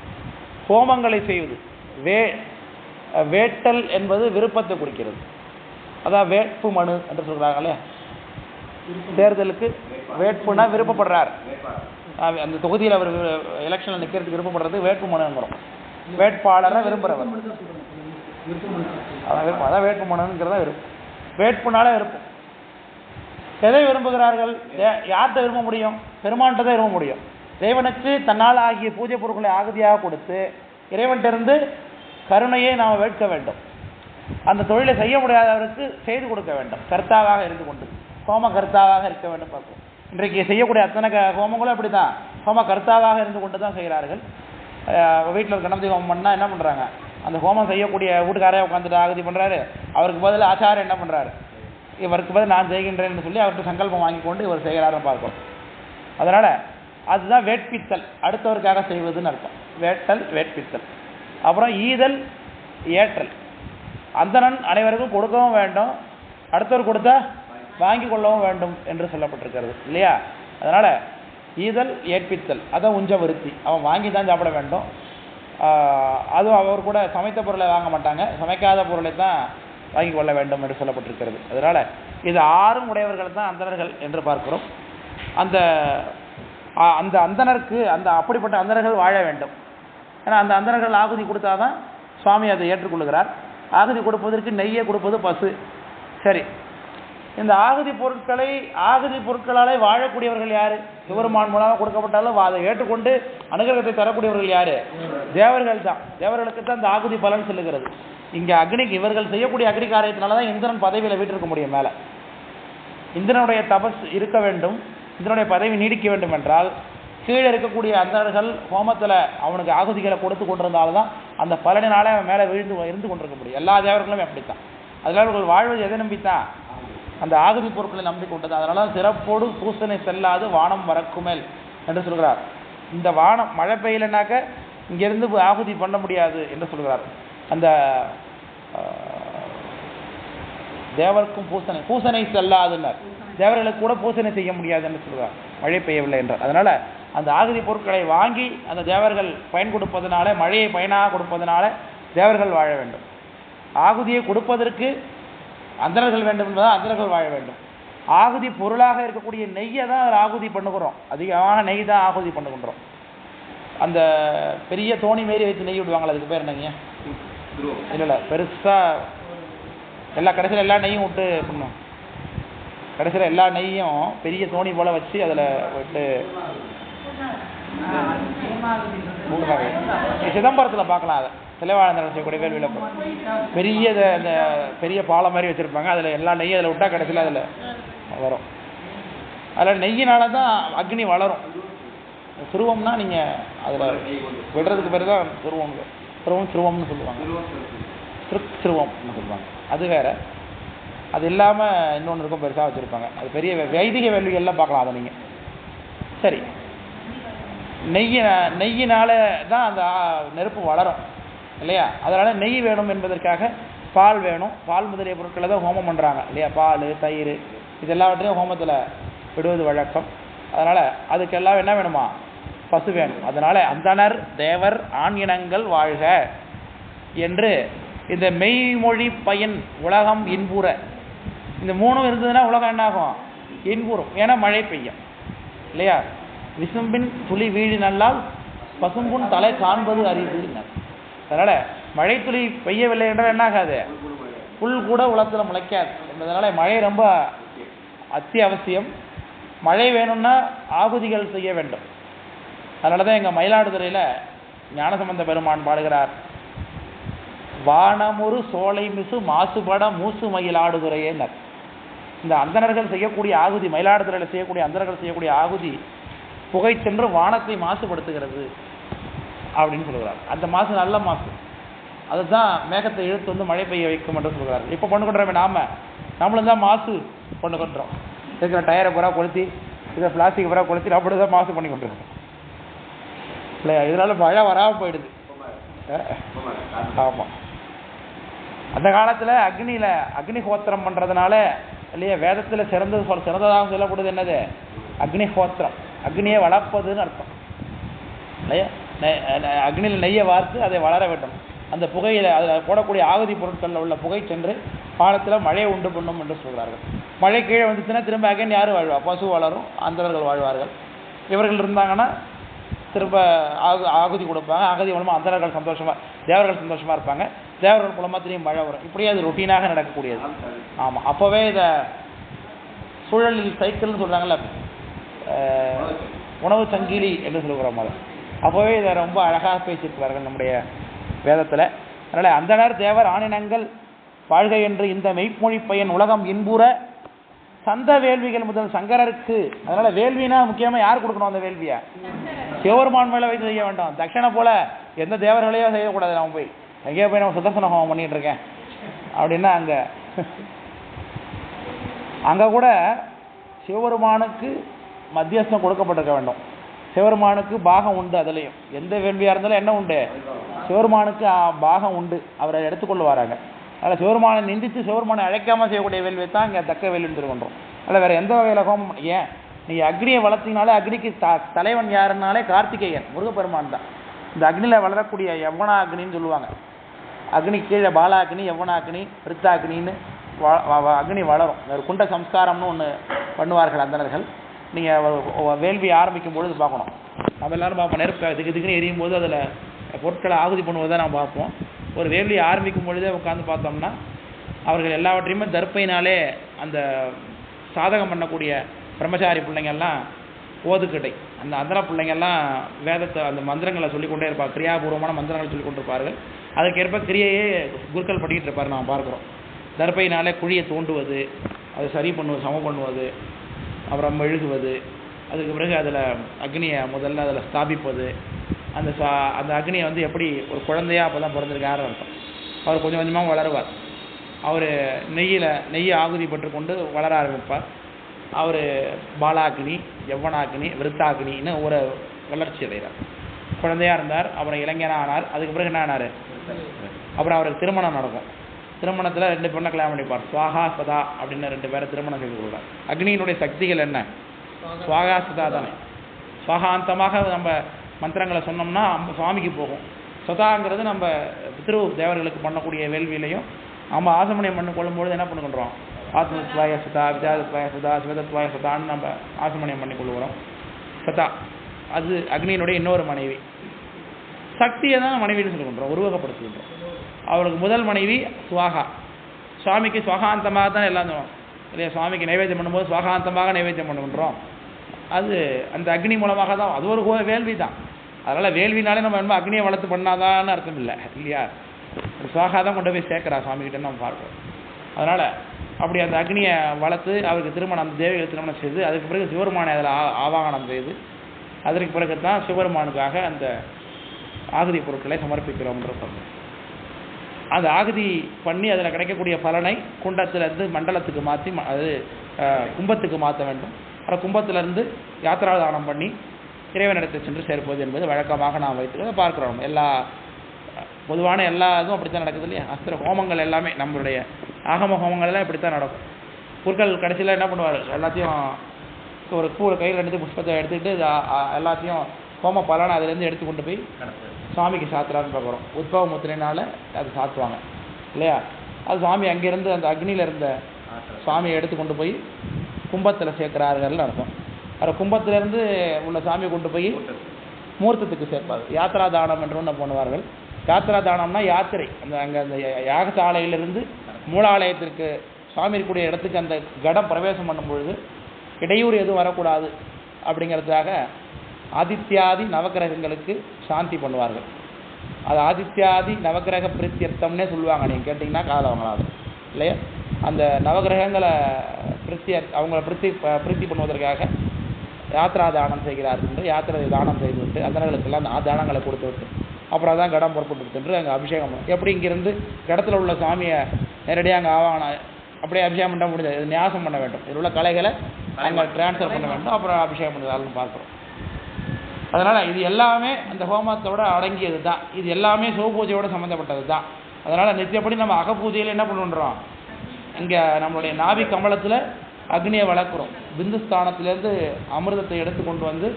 ஹோமங்களை செய்வது. வேட்டல் என்பது விருப்பத்தை குறிக்கிறது. அதான் வேட்பு மனு என்று சொல்கிறாங்க இல்லையா, தேர்தலுக்கு வேட்புனா விருப்பப்படுறார், அந்த தொகுதியில் அவர் எலெக்ஷனில் நிற்கிறதுக்கு விருப்பப்படுறது வேட்பு மனுங்கிறோம். வேட்பாளரை விரும்புகிறவர், அதான் வேட்பு மனுங்கிறதா விருப்பம். வேட்புனால விருப்பம். எதை விரும்புகிறார்கள்? யார்கிட்ட விரும்ப முடியும்? பெருமான்கிட்ட தான் விரும்ப முடியும். இறைவனுக்கு தன்னால் ஆகிய பூஜை பொருட்களை ஆகுதியாக கொடுத்து இறைவன்கிட்ட கருணையை நாம் வேட்க வேண்டும். அந்த தொழிலை செய்ய முடியாதவருக்கு செய்து கொடுக்க வேண்டும். கர்த்தாவாக இருந்து கொண்டு, ஹோம கர்த்தாவாக இருக்க வேண்டும். பார்ப்போம், இன்றைக்கு செய்யக்கூடிய அத்தனை ஹோமங்களும் அப்படி தான், ஹோம கர்த்தாவாக இருந்து கொண்டு தான் செய்கிறார்கள். வீட்டில் ஒரு கணபதி ஹோமம் பண்ணால் என்ன பண்ணுறாங்க, அந்த ஹோமம் செய்யக்கூடிய வீட்டுக்காரே உட்காந்துட்டு ஆகுதி பண்ணுறாரு. அவருக்கு பதில் ஆச்சாரம் என்ன பண்ணுறாரு, இவருக்கு பதில் நான் செய்கின்றேன்னு சொல்லி அவர்கிட்ட சங்கல்பம் வாங்கி கொண்டு இவர் செய்கிறாருன்னு பார்ப்போம். அதனால் அதுதான் வேட்பித்தல், அடுத்தவருக்காக செய்வதுன்னு அர்த்தம். வேட்டல், வேட்பித்தல். அப்புறம் ஈதல், ஏற்றல். அந்தணன் அனைவருக்கும் கொடுக்கவும் வேண்டும், அடுத்தவர் கொடுத்தா வாங்கி கொள்ளவும் வேண்டும் என்று சொல்லப்பட்டிருக்கிறது இல்லையா. அதனால் ஈதல், ஏற்பித்தல், அதான் உஞ்ச விருத்தி. அவன் வாங்கி தான் சாப்பிட வேண்டும். அதுவும் அவர் கூட சமைத்த பொருளை வாங்க மாட்டாங்க, சமைக்காத பொருளை தான் வாங்கி கொள்ள வேண்டும் என்று சொல்லப்பட்டிருக்கிறது. அதனால் இது 6 உடையவர்கள் தான் அந்தணர்கள் என்று பார்க்கிறோம். அந்த அந்தணருக்கு அப்படிப்பட்ட அந்தணர்கள் வாழ வேண்டும். ஏன்னா அந்த அந்தணர்கள் ஆகுதி கொடுத்தாதான் சுவாமி அதை ஏற்றுக்கொள்கிறார். ஆகுதி கொடுப்பதற்கு நெய்யை கொடுப்பது பசு. சரி, இந்த ஆகுதி பொருட்களாலே வாழக்கூடியவர்கள் யாரு? சிவருமான் மூலமாக கொடுக்கப்பட்டாலும் அதை ஏற்றுக்கொண்டு அனுகிரகத்தை தரக்கூடியவர்கள் யாரு? தேவர்கள் தான். தேவர்களுக்கு தான் இந்த ஆகுதி பலன் சொல்லுகிறது. இங்கே அக்னிக்கு இவர்கள் செய்யக்கூடிய அக்னி காரியத்தினால தான் இந்திரன் பதவியில் வீட்டிருக்க முடியும். மேலே இந்திரனுடைய தபஸ் இருக்க வேண்டும், இந்திரனுடைய பதவி நீடிக்க வேண்டும் என்றால் கீழே இருக்கக்கூடிய அந்தணர்கள் ஹோமத்தில் அவனுக்கு ஆகுதிகளை கொடுத்து கொண்டிருந்தால்தான் அந்த பலனினாலே அவன் மேலே இருந்து கொண்டிருக்க முடியும். எல்லா தேவர்களுமே அப்படித்தான். அதனால் அவர்கள் வாழ்வது எதை நம்பித்தான்? அந்த ஆகுதி பொருட்களை நம்பி கொண்டது. அதனால சிறப்போடு பூசனை செல்லாது வானம் வரக்குமேல் என்று சொல்கிறார். இந்த வானம் மழை பெய்யலைனாக்க இங்கிருந்து ஆகுதி பண்ண முடியாது என்று சொல்கிறார். அந்த தேவருக்கும் பூசனை செல்லாதுன்னார். தேவர்களுக்கு கூட பூசனை செய்ய முடியாது என்று சொல்கிறார், மழை பெய்யவில்லை என்றார். அதனால அந்த ஆகுதி பொருட்களை வாங்கி அந்த தேவர்கள் பயன் கொடுப்பதனால, மழையை பயனாக கொடுப்பதனால தேவர்கள் வாழ வேண்டும். ஆகுதியை கொடுப்பதற்கு அந்தணர்கள் வேண்டும் என்பதால் அந்தணர்கள் வாழ வேண்டும். ஆகுதி பொருளாக இருக்கக்கூடிய நெய்யை தான் அதில் ஆகுதி பண்ணுகிறோம். அதிகமான நெய் தான் ஆகுதி பண்ணுகின்றோம். அந்த பெரிய தோணி மாரி வைத்து நெய் விடுவாங்களா, அதுக்கு பேர் என்னங்க? இல்லை, பெருசாக கடைசியில் எல்லா நெய்யும் விட்டு பண்ணும். கடைசியில் எல்லா நெய்யும் பெரிய தோணி போல் வச்சு அதில் விட்டு சிதம்பரத்தில் பார்க்கலாம். அதை சிலைவாழ்ந்த செய்யக்கூடிய வேள்வியில் பெரிய அந்த பெரிய பாலம் மாதிரி வச்சுருப்பாங்க. அதில் எல்லா நெய்யும் அதில் விட்டால் கடைசியில் அதில் வரும். அதில் நெய்யினால தான் அக்னி வளரும். சிறுவம்னா நீங்கள் அதில் விடுறதுக்கு பேர் தான் சிறுவம்னு சொல்லுவாங்க. திருச்சிருவம்னு சொல்லுவாங்க. அது வேறு. அது இல்லாமல் இன்னொன்று இருக்கும், பெருசாக வச்சுருப்பாங்க. அது பெரிய வைதிக வேள்விகள்லாம் பார்க்கலாம். அதை நீங்கள் சரி, நெய்யினால தான் அந்த நெருப்பு வளரும் இல்லையா. அதனால் நெய் வேணும் என்பதற்காக பால் வேணும். பால் முதலிய பொருட்களை தான் ஹோமம் பண்ணுறாங்க இல்லையா. பால், தயிர், இது எல்லாவற்றையும் ஹோமத்தில் விடுவது வழக்கம். அதனால் அதுக்கெல்லாம் என்ன வேணுமா? பசு வேணும். அதனால் அந்தணர் தேவர் ஆண் இனங்கள் வாழ்க என்று இந்த மெய்மொழி பயன் உலகம் இன்புற, இந்த 3 இருந்ததுன்னா உலகம் என்னாகும்? இன்புறும். ஏன்னா மழை பெய்யும் இல்லையா. விசும்பின் துளி வீழி நல்லால் பசும்புன் தலை காண்பது அறிவு. அதனால் மழை துளி பெய்யவில்லை என்றால் என்ன ஆகாது? புல் கூட உலகத்தில் முளைக்காது என்பதனால மழை ரொம்ப அத்தியாவசியம். மழை வேணும்னா ஆகுதிகள் செய்ய வேண்டும். அதனால தான் எங்கள் மயிலாடுதுறையில் ஞானசம்பந்த பெருமான் பாடுகிறார், வானமுறு சோலை மிசு மாசுபட மூசு மயிலாடுதுறையேனர். இந்த அந்தணர்கள் செய்யக்கூடிய ஆகுதி, மயிலாடுதுறையில் செய்யக்கூடிய அந்தணர்கள் செய்யக்கூடிய ஆகுதி புகை சென்று வானத்தை மாசுபடுத்துகிறது அப்படின்னு சொல்கிறார். அந்த மாசு நல்ல மாசு, அதுதான் மேகத்தை இழுத்து வந்து மழை பெய்ய வைக்கும் என்று சொல்கிறார். இப்போ கொண்டு கொண்டுறோமே நம்மளும் தான் மாசு கொண்டு கொண்டுறோம். இருக்கிற டயரை பூரா கொளுத்தி, இருக்கிற பிளாஸ்டிக் பூரா கொளுத்தி அப்படி தான் மாசு பண்ணி கொண்டுருக்கோம் இல்லையா? இதனால மழை வராமல் போயிடுது. ஆமாம், அந்த காலத்தில் அக்னிஹோத்திரம் பண்ணுறதுனால இல்லையா, வேதத்தில் சிறந்ததாக சொல்லக்கூடியது என்னது? அக்னிஹோத்திரம், அக்னியை வளர்ப்பதுன்னு அர்த்தம் இல்லையா? அக்னியில் நெய்யை வார்த்து அதை வளர வேண்டும். அந்த புகையில் அதில் போடக்கூடிய ஆகுதி பொருட்களில் உள்ள புகை சென்று காலத்தில் மழையை உண்டு பண்ணும் என்று சொல்கிறார்கள். மழை கீழே வந்துச்சுன்னா திரும்ப அகைன் யார் வாழ்வா? பசு வளரும், அந்தவர்கள் வாழ்வார்கள். இவர்கள் இருந்தாங்கன்னா திரும்ப ஆகுதி கொடுப்பாங்க. ஆகுதி மூலமாக அந்தவர்கள் சந்தோஷமாக, தேவர்கள் சந்தோஷமாக இருப்பாங்க. தேவர்கள் மூலமாக திரும்பி மழை வரும். இப்படியே அது ரொட்டீனாக நடக்கக்கூடியது. ஆமாம், அப்போவே இதை சூழலில் சைக்கிள்னு சொல்கிறாங்கல்ல, உணவு சங்கிலி என்று சொல்கிறோம். அதை அப்போவே இதை ரொம்ப அழகாக பேசியிருக்கிறார்கள் நம்முடைய வேதத்தில். அதனால் அந்தணர் தேவர் ஆணினங்கள் வாழ்க என்று இந்த மெய்மொழி பயன் உலகம் இன்புற சந்த வேள்விகள் முதல் சங்கரருக்கு. அதனால் வேள்வினா முக்கியமாக யார் கொடுக்கணும்? அந்த வேள்வியை சிவபெருமான் மேலே வைத்து செய்ய வேண்டாம். தட்சணை போல எந்த தேவர்களையோ செய்யக்கூடாது. நம்ம போய் எங்கேயோ போய் நம்ம சுதர்சன ஹோமம் பண்ணிகிட்டு இருக்கேன் அப்படின்னா அங்கே கூட சிவபெருமானுக்கு மத்தியஸ்தம் கொடுக்கப்பட்டிருக்க வேண்டும். சிவபெருமானுக்கு பாகம் உண்டு. அதுலேயும் எந்த வேள்வியாக இருந்தாலும் என்ன உண்டு? சிவபெருமானுக்கு பாகம் உண்டு. அவரை எடுத்துக்கொள்ளுவாராங்க. அதில் சிவபெருமானை நிந்தித்து சிவபெருமானை அழைக்காமல் செய்யக்கூடிய வேள்வியை தான் இங்கே தக்க வேள்வின்னு சொல்லுகின்றோம். அதில் வேறு எந்த வகையில் ஹோமம்? ஏன் நீங்கள் அக்னியை வளர்த்தினாலே அக்னிக்கு தலைவன் யாருன்னாலே கார்த்திகேயன், முருகப்பெருமான் தான். இந்த அக்னியில் வளரக்கூடிய யவனா அக்னின்னு சொல்லுவாங்க. அக்னி கீழே பாலா அக்னி, யவனா அக்னி, விருத்தா அக்னின்னு அக்னி வளரும். ஒரு குண்ட சம்ஸ்காரம்னு ஒன்று பண்ணுவார்கள் அந்தணர்கள். நீங்கள் வேள்வி ஆரம்பிக்கும் பொழுது பார்க்கணும். நம்ம எல்லோரும் பார்ப்போம், நெருப்பு திக்குன்னு எரியும் போது அதில் பொருட்களை ஆகுதி பண்ணுவதை நாம் பார்ப்போம். ஒரு வேள்வி ஆரம்பிக்கும் பொழுதே உட்காந்து பார்த்தோம்னா அவர்கள் எல்லாவற்றையுமே தர்ப்பையினாலே அந்த சாதகம் பண்ணக்கூடிய பிரம்மச்சாரி பிள்ளைங்கள்லாம் ஓதுக்கட்டை, அந்த அந்தர பிள்ளைங்கள்லாம் வேதத்தை அந்த மந்திரங்களை சொல்லிக்கொண்டே இருப்பாங்க. கிரியாபூர்வமான மந்திரங்களை சொல்லிக் கொண்டிருப்பார்கள். அதுக்கேற்ப கிரியையே குருக்கள் பண்ணிக்கிட்டு இருப்பார். நாம் பார்க்குறோம். தர்ப்பையினாலே குழியை தோண்டுவது, அதை சரி பண்ணுவது, சமம் பண்ணுவது, அப்புறம் மெழுகுவது, அதுக்கு பிறகு அதில் அக்னியை முதல்ல அதில் ஸ்தாபிப்பது. அந்த அக்னியை வந்து எப்படி ஒரு குழந்தையாக அப்போ தான் பிறந்திருக்காருன்னு அர்த்தம். அவர் கொஞ்சம் கொஞ்சமாக வளருவார். அவர் நெய்யை ஆகுதி பெற்றுக்கொண்டு வளர ஆரம்பிப்பார். அவர் பாலாக்னி, யவனாக்னி, விருத்தாக்னின்னு ஒரு வளர்ச்சி அடைகிறார். குழந்தையாக இருந்தார், அப்புறம் இளைஞனாக ஆனார். அதுக்கு பிறகு என்ன ஆனார்? அப்புறம் அவருக்கு திருமணம் நடக்கும். திருமணத்தில் 2 பெண்ணை கல்யாணம் பண்ணிப்பார். சுவாகா சதா அப்படின்னு 2 பேரை திருமணம் செய்து கொள்வார். அக்னியினுடைய சக்திகள் என்ன? சுவாகா சதா தானே. சுவாகாந்தமாக நம்ம மந்திரங்களை சொன்னோம்னா சுவாமிக்கு போகும். சதாங்கிறது நம்ம பித்ரு தேவர்களுக்கு பண்ணக்கூடிய வேள்வியிலையும் நம்ம ஆசமணியம் பண்ணி கொள்ளும்பொழுது என்ன பண்ணிக்கொள்கிறோம்? ஆத்மத்வாய சதா, விஜயாதத்வாய சதா, சிவதத்வாய சதான்னு நம்ம ஆசமணியம் பண்ணி கொள்கிறோம். சதா அது அக்னியினுடைய இன்னொரு மனைவி. சக்தியை தான் மனைவின்னு சொல்லிக்கொண்டோம், உருவகப்படுத்துகின்றோம். அவருக்கு முதல் மனைவி சுவாகா. சுவாமிக்கு சுவாகாந்தமாக தான் எல்லாம் இல்லையா? சுவாமிக்கு நைவேத்தியம் பண்ணும்போது சுவாகாந்தமாக நைவேத்தியம் பண்ணுகின்றோம். அது அந்த அக்னி மூலமாக தான். அது ஒரு வேள்வி தான். அதனால் வேள்வினாலே நம்ம என்ன அக்னியை வளர்த்து பண்ணாதான்னு அர்த்தம் இல்லை இல்லையா? சுவாகா தான் கொண்டு போய் சேர்க்குறா சுவாமிகிட்ட நம்ம பார்க்குறோம். அதனால் அப்படி அந்த அக்னியை வளர்த்து அவருக்கு திருமணம், அந்த தேவிகளை திருமணம் செய்து அதுக்கு பிறகு சிவபெருமானை அதில் ஆவாகனம் செய்து அதற்கு பிறகு தான் சிவபெருமானுக்காக அந்த ஆகுதி பொருட்களை சமர்ப்பிக்கிறோம்ன்ற சொல்லுங்கள். அந்த ஆகுதி பண்ணி அதில் கிடைக்கக்கூடிய பலனை குண்டத்திலேருந்து மண்டலத்துக்கு மாற்றி, அது கும்பத்துக்கு மாற்ற வேண்டும். அப்புறம் கும்பத்திலேருந்து யாத்திராதானம் பண்ணி இறைவனிடத்தை சென்று சேர்ப்பது என்பது வழக்கமாக நாம் வைத்து பார்க்குறோம். பொதுவான எல்லா இதுவும் அப்படித்தான் நடக்குது இல்லையா? அஸ்திர ஹோமங்கள் எல்லாமே நம்மளுடைய ஆகம ஹோமங்கள் எல்லாம் இப்படித்தான் நடக்கும். குருக்கள் கடைசியில் என்ன பண்ணுவார்? எல்லாத்தையும் ஒரு பூவில் கையில் எடுத்து புஷ்பத்தை எடுத்துக்கிட்டு எல்லாத்தையும் ஹோம பலனை அதுலேருந்து எடுத்து கொண்டு போய் சுவாமிக்கு சாத்துறான்னு பார்க்குறோம். உத்பவ முத்திரையினால் அது சாத்துவாங்க இல்லையா? அது சுவாமி அங்கேருந்து அந்த அக்னியில் இருந்த சுவாமியை எடுத்து கொண்டு போய் கும்பத்தில் சேர்க்கிறார்கள்னு அர்த்தம். அதில் கும்பத்திலேருந்து உள்ள சாமியை கொண்டு போய் மூர்த்தத்துக்கு சேர்ப்பார். யாத்திரா தானம் என்று ஒன்று பண்ணுவார்கள். யாத்திரா தானம்னா யாத்திரை. அங்கே அந்த யாகசாலையிலிருந்து மூலாலயத்திற்கு சுவாமி இருக்கக்கூடிய இடத்துக்கு அந்த கடம் பிரவேசம் பண்ணும் பொழுது இடையூறு எதுவும் வரக்கூடாது அப்படிங்கிறதுக்காக ஆதித்யாதி நவக்கிரகங்களுக்கு சாந்தி பண்ணுவார்கள். அது ஆதித்யாதி நவக்கிரக பிரத்யர்த்தம்னே சொல்லுவாங்க. நீங்கள் கேட்டிங்கன்னா காதல் வாங்கலாம் இல்லையா? அந்த நவகிரகங்களை அவங்கள பிரீத்தி பண்ணுவதற்காக யாத்ரா தானம் செய்கிறார்கள் என்று யாத்திரை தானம் செய்துவிட்டு அந்தனர்களுக்கெல்லாம் அந்த தானங்களை கொடுத்து விட்டு அப்புறம் தான் கடம் புறப்பட்டு சென்று அங்கே அபிஷேகம் பண்ணும். எப்படி இங்கேருந்து கடத்தில் உள்ள சாமியை நேரடியாக அங்கே ஆவாகனம் அப்படியே அபிஷேகம் பண்ண முடியாது, நியாசம் பண்ண வேண்டும். இதில் உள்ள கலைகளை அங்கே டிரான்ஸ்ஃபர் பண்ண வேண்டும், அப்புறம் அபிஷேகம் பண்ணுறதாலும் பார்க்குறோம். அதனால் இது எல்லாமே அந்த ஹோமத்தோட அடங்கியது தான். இது எல்லாமே சிவபூஜையோடு சம்மந்தப்பட்டது தான். அதனால் நித்தியப்படி நம்ம அகப்பூஜையில் என்ன பண்ணுறோம், இங்கே நம்மளுடைய நாவி கமலத்தில் அக்னியை வளர்க்குறோம். பிந்துஸ்தானத்திலேருந்து அமிர்தத்தை எடுத்து கொண்டு வந்து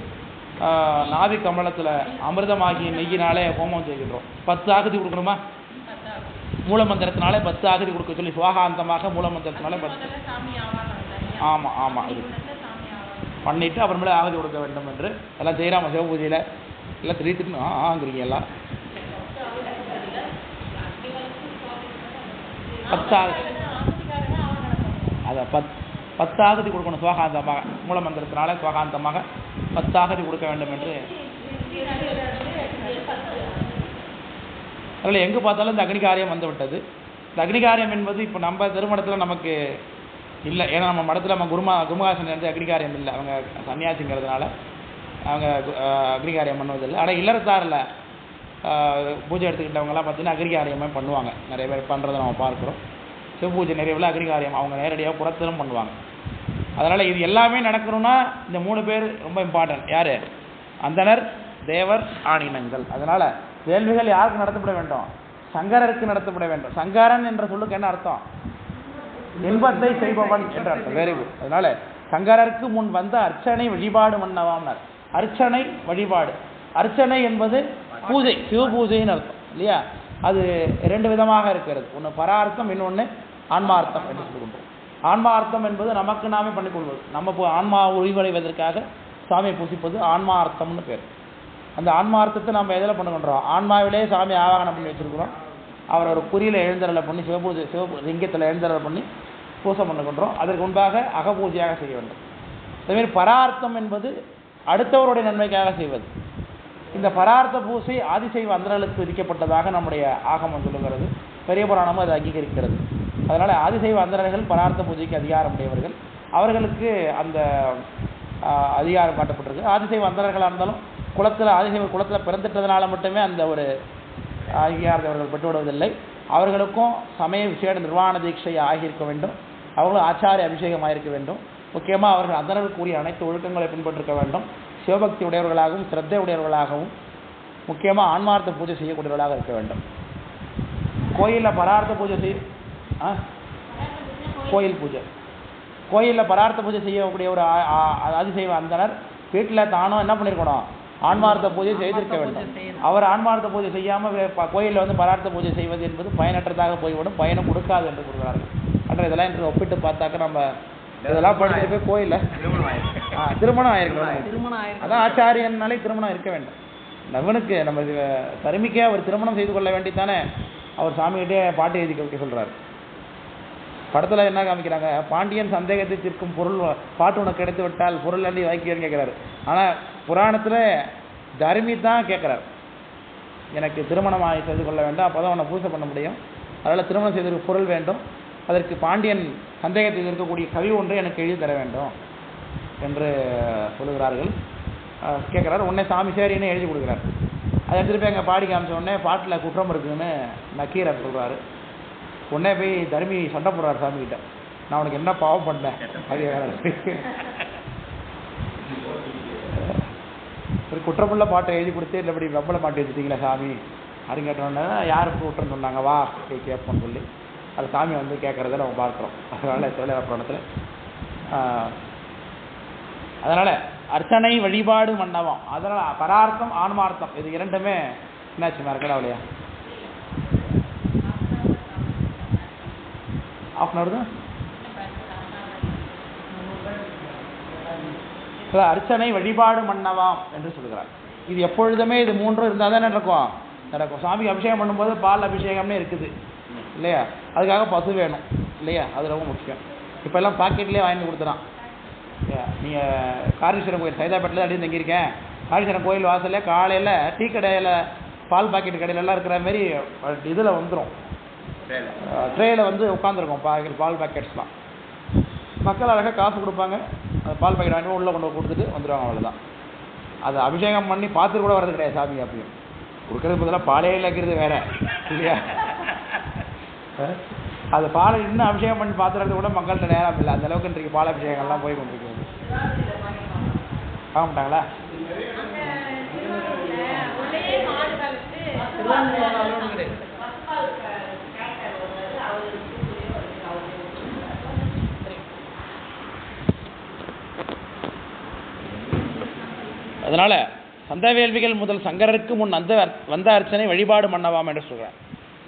நாவி கமலத்தில் அமிர்தமாகிய நெய்யினாலே ஹோமம் செய்கின்றோம். 10 ஆகுதி கொடுக்கணுமா? மூலமந்திரத்தினாலே 10 ஆகுதி கொடுக்க சொல்லி சுவாகாந்தமாக மூலமந்திரத்தினாலே 10. ஆமாம் ஆமாம், இது பண்ணிவிட்டு அப்புறமேலே ஆகுதி கொடுக்க வேண்டும் என்று எல்லாம் செய்கிறாம சிவபூஜையில் எல்லாம் திடீர்னு ஆங்கிறீங்க எல்லாம். 10 அதை 10 ஆகுதி கொடுக்கணும் சுவாகாந்தமாக, மூலமந்திரத்தினால சுவாகாந்தமாக 10 ஆகுதி கொடுக்க வேண்டும் என்று. அதில் எங்கே பார்த்தாலும் இந்த அக்னிகாரியம் வந்து விட்டது. இந்த அக்னிகாரியம் என்பது இப்போ நம்ம திருமணத்தில் நமக்கு இல்லை. ஏன்னா நம்ம மடத்தில் நம்ம குருமகாசன் வந்து அக்னிகாரியம் இல்லை, அவங்க சன்னியாசிங்கிறதுனால அவங்க அக்னிகாரியம் பண்ணுவதில்லை. ஆனால் இல்லறத்தாரில் பூஜை எடுத்துக்கிட்டவங்கலாம் பார்த்தீங்கன்னா அக்னிகாரியமே பண்ணுவாங்க. நிறைய பேர் பண்ணுறதை நம்ம பார்க்குறோம். சிவபூஜை நிறைவில் அக்னிகாரியம் அவங்க நேரடியாக புறத்திலும் பண்ணுவாங்க. அதனால் இது எல்லாமே நடக்கணும்னா இந்த 3 பேர் ரொம்ப இம்பார்ட்டன்ட். யார்? அந்தனர், தேவர், ஆணினங்கள். அதனால் வேள்விகள் யாருக்கு நடத்தப்பட வேண்டும்? சங்கரருக்கு நடத்தப்பட வேண்டும். சங்கரன் என்ற சொல்லுக்கு என்ன அர்த்தம்? இன்பத்தை செய்பவன் என்ற அர்த்தம். Very good. அதனால் சங்கரருக்கு முன் வந்த அர்ச்சனை வழிபாடு மன்னவாம்னார். அர்ச்சனை வழிபாடு. அர்ச்சனை என்பது பூஜை, சிவபூஜைன்னு அர்த்தம் இல்லையா? அது 2 விதமாக இருக்கிறது. ஒன்று பரார்த்தம், இன்னொன்று ஆன்மார்த்தம் என்று சொல்லுகின்றோம். ஆன்மார்த்தம் என்பது நமக்கு நாமே பண்ணிக்கொள்வது. நம்ம ஆன்மா ஒளிவடைவதற்காக சாமியை பூசிப்பது ஆன்மார்த்தம்னு பேர். அந்த ஆன்மார்த்தத்தை நம்ம எதில் பண்ணுகின்றோம்? ஆன்மாவிலே சாமி ஆவாகனம் பண்ணி வச்சுருக்கிறோம். அவர் ஒரு குறியில் எழுந்தரலை பண்ணி லிங்கத்தில் எழுந்தரலை பண்ணி பூசை பண்ணுகின்றோம். அதற்கு முன்பாக அகபூஜையாக செய்ய வேண்டும். அதேமாதிரி பரார்த்தம் என்பது அடுத்தவருடைய நன்மைக்காக செய்வது. இந்த பரார்த்த பூசை ஆதிசைவ அந்தணர்களுக்கு விதிக்கப்பட்டதாக நம்முடைய ஆகமம் சொல்லுகிறது. பெரிய புராணமும் அதை அங்கீகரிக்கிறது. அதனால் ஆதிசைவ அந்தணர்கள் பரார்த்த பூஜைக்கு அதிகாரம் உடையவர்கள். அவர்களுக்கு அந்த அதிகாரம் காட்டப்பட்டிருக்கு. ஆதிசைவ அந்தணர்களாக இருந்தாலும் ஆதிசைவ குலத்தில் பிறந்துட்டதுனால மட்டுமே அந்த ஒரு அதிகாரத்தை அவர்கள் பெற்றுவிடுவதில்லை. அவர்களுக்கும் சமய விசேட நிர்வாண தீட்சை ஆகியிருக்க வேண்டும். அவர்களும் ஆச்சாரிய அபிஷேகம் ஆகியிருக்க வேண்டும். முக்கியமாக அவர்கள் அந்தணர்களுக்கு கூறிய அனைத்து ஒழுக்கங்களை பின்பற்றிருக்க வேண்டும். சிவபக்தி உடையவர்களாகவும் சிரத்தை உடையவர்களாகவும் முக்கியமாக ஆன்மார்த்த பூஜை செய்யக்கூடியவர்களாக இருக்க வேண்டும். கோயிலில் பரார்த்த பூஜை கோயில் பூஜை கோயிலில் பரார்த்த பூஜை செய்யக்கூடிய ஒரு அதிசைவ அந்தனர் வீட்டில் தானும் என்ன பண்ணியிருக்கணும்? ஆன்மார்த்த பூஜை செய்திருக்க வேண்டும். அவர் ஆன்மார்த்த பூஜை செய்யாமல் கோயிலில் வந்து பரார்த்த பூஜை செய்வது என்பது பயனற்றதாக போய்விடும், பயணம் கொடுக்காது என்று கூறுகிறார்கள். அன்று இதெல்லாம் என்று ஒப்பிட்டு பார்த்தாக்க நம்ம இதெல்லாம் படிச்சுட்டு போய் கோயிலில் திருமணம் ஆயிருக்கணும். அதான் ஆச்சாரியனாலே திருமணம் இருக்க வேண்டும். நவனுக்கு நம்ம தருமிக்கே அவர் திருமணம் செய்து கொள்ள வேண்டித்தானே அவர் சாமிகிட்டே பாட்டு எழுதி வைக்க சொல்கிறார். படத்தில் என்ன காமிக்கிறாங்க? பாண்டியன் சந்தேகத்தை தீர்க்கும் பொருள் பாட்டு உனக்கு கிடைத்து விட்டால் பொருள் அள்ளி வாங்கிக்கன்னு கேட்குறாரு. ஆனால் புராணத்தில் தருமி தான் கேட்குறார், எனக்கு திருமணம் செய்து கொள்ள வேண்டும், அப்போ தான் உன்னை பூஜை பண்ண முடியும். அதனால் திருமணம் செய்ததற்கு பொருள் வேண்டும், அதற்கு பாண்டியன் சந்தேகத்தில் இருக்கக்கூடிய கவி ஒன்றை எனக்கு எழுதி தர வேண்டும் என்று சொல்லுகிறார்கள். கேட்குறாரு. உடனே சாமி சரின்னு எழுதி கொடுக்குறாரு. அதை திருப்பி அங்கே பாடி காமிச்ச உடனே பாட்டில் குற்றம் இருக்குதுன்னு நக்கீரர் சொல்கிறாரு. உடனே போய் தருமி சண்டை போடுறாரு சாமிகிட்ட, நான் உனக்கு என்ன பாவம் பண்ணேன்? அது ஒரு குற்றமுள்ள பாட்டை எழுதி கொடுத்து இல்லை இப்படி வெப்பலை பாட்டு எழுதிட்டீங்களா சாமி அப்படின்னு கேட்டோன்னே யாருக்கு குற்றம் சொன்னாங்க வா கேட்போன்னு சொல்லி அது சாமி வந்து கேட்குறத நம்ம பார்க்குறோம். அதனால் புராணத்தில் அதனால் அர்ச்சனை வழிபாடு மண்டபம். அதனால் பரார்த்தம் ஆன்மார்த்தம் இது இரண்டுமே என்னாச்சு மறக்கடா இல்லையா? ஆஃப் அன் ஹவர் தான். அர்ச்சனை வழிபாடு மன்னவாம் என்று சொல்கிறார். இது எப்பொழுதுமே இது 3 இருந்தால் தான் நடக்கும். சாமிக்கு அபிஷேகம் பண்ணும்போது பால் அபிஷேகம்னே இருக்குது இல்லையா? அதுக்காக பசு வேணும் இல்லையா? அது ரொம்ப முக்கியம். இப்போ எல்லாம் பாக்கெட்லேயே வாங்கி கொடுத்துறான். நீங்கள் காரீஸ்வரன் கோயில் சைதாப்பேட்டில் அடி தங்கியிருக்கேன். காரீஸ்வரன் கோயில் வாசலில் காலையில் டீ கடையில் பால் பாக்கெட் கடையிலலாம் இருக்கிற மாதிரி இதில் வந்துடும், ட்ரேயில் வந்து உட்காந்துருக்கும் பால் பாக்கெட்ஸ்லாம். மக்கள் அழகாக காசு கொடுப்பாங்க, அந்த பால் பாக்கெட் வாங்கி உள்ளே கொண்டு கொடுத்துட்டு வந்துடுவாங்க, அவ்வளோதான். அதை அபிஷேகம் பண்ணி பார்த்துட்டு கூட வர்றது கிடையாது சாமி. அப்பயும் கொடுக்கறது பதிலாக பாலையே வைக்கிறது வேற இல்லையா? அது பாலை இன்னும் அபிஷேகம் பண்ணி பார்த்துறது கூட மக்கள்கிட்ட நேரம் இல்லை. அந்த அளவுக்கு இன்றைக்கு பால் அபிஷேகங்கள்லாம் போய் கொண்டிருக்கிறது. பார்க்க மாட்டாங்களா? அதனால சந்த வேள்விகள் முதல் சங்கரருக்கு முன் வந்த அர்ச்சனை வழிபாடு மன்னவாம் என்று சொல்கிறார்.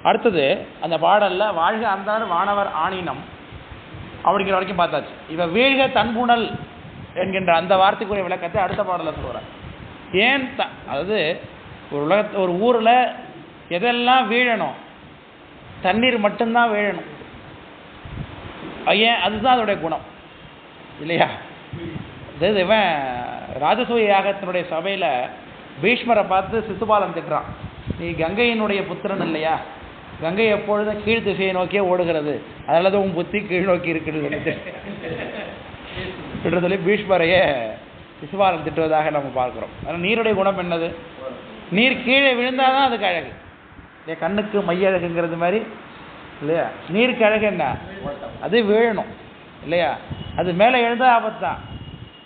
அடுத்தது அந்த பாடலில் வாழ்க அந்தனர் வானவர் ஆணினம் அப்படிங்கிற வரைக்கும் பார்த்தாச்சு. இவ வீழ்க தன்புணல் என்கின்ற அந்த வார்த்தைக்குரிய விளக்கத்தை அடுத்த பாடலில் சொல்கிறார். ஏன் அதாவது ஒரு ஊரில் எதெல்லாம் வீழணும், தண்ணீர் மட்டும்தான் வீழணும். ஏன்? அதுதான் அதோடைய குணம் இல்லையா? அதாவது இவன் ராஜசூய யாகத்தினுடைய சபையில் பீஷ்மரை பார்த்து சிசுபாலன் திட்டுறான், நீ கங்கையினுடைய புத்திரன் இல்லையா, கங்கை எப்பொழுதும் கீழ் திசையை நோக்கியே ஓடுகிறது, அதனால தான் உன் புத்தி கீழ் நோக்கி இருக்குது என்று சொல்லி பீஷ்மரையே சிசுபாலன் திட்டுவதாக நம்ம பார்க்குறோம். அதனால் நீருடைய குணம் என்னது? நீர் கீழே விழுந்தாதான் அதுக்கு அழகு இல்லையா? கண்ணுக்கு மையழகுங்கிறது மாதிரி இல்லையா? நீருக்கு அழகு என்ன? அது வீழணும் இல்லையா? அது மேலே எழுந்தால் ஆபத்து தான்.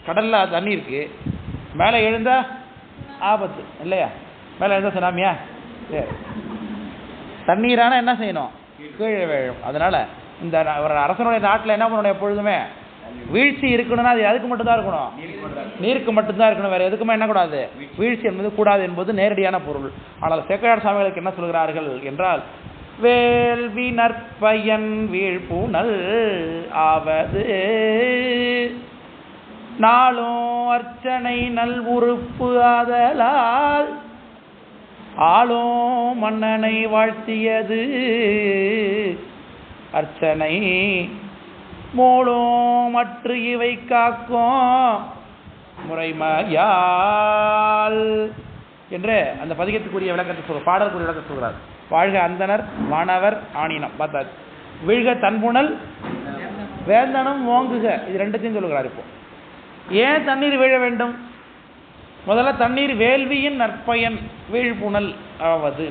கடலில் தண்ணி இருக்கு, மேலே எழுந்தால் ஆபத்து இல்லையா? மேலே எழுந்தால் சுனாமியா? சரி, தண்ணீரான என்ன செய்யணும்? கீழே விழும். அதனால் இந்த ஒரு அரசனுடைய நாட்டில் என்ன பண்ணணும்? எப்பொழுதுமே வீழ்ச்சி இருக்கணும்னா அது அதுக்கு மட்டும்தான் இருக்கணும், நீருக்கு மட்டும்தான் இருக்கணும், வேறு எதுக்குமே என்ன கூடாது, வீழ்ச்சி என்பது கூடாது என்பது நேரடியான பொருள். ஆனால் சேக்கரார் சாமிகளுக்கு என்ன சொல்கிறார்கள் என்றால், வேள்வி நற்பயன் வீழ்பூணல் ஆவது நாளும் அர்ச்சனை நல் உறுப்பு ஆதலால் ஆளும் மன்னனை வாழ்த்தியது அர்ச்சனை மூலும் மற்ற இவை காக்கும் முறைமையால் என்று அந்த பதிகத்துக்குரிய விளக்கத்தை சொல்ற பாடலுக்குரிய விளக்கத்தை சொல்கிறார். வாழ்க அந்தனர் வானவர் ஆணினம் பார்த்தாச்சு. வீழ்க தன்புணல் வேந்தனம் ஓங்குக, இது ரெண்டுத்தையும் சொல்லுகிறார். இப்போ ஏன் தண்ணீர் வீழ வேண்டும்? முதல்ல தண்ணீர் வேள்வியின் நற்பயன் வீழ்புணல் ஆவது.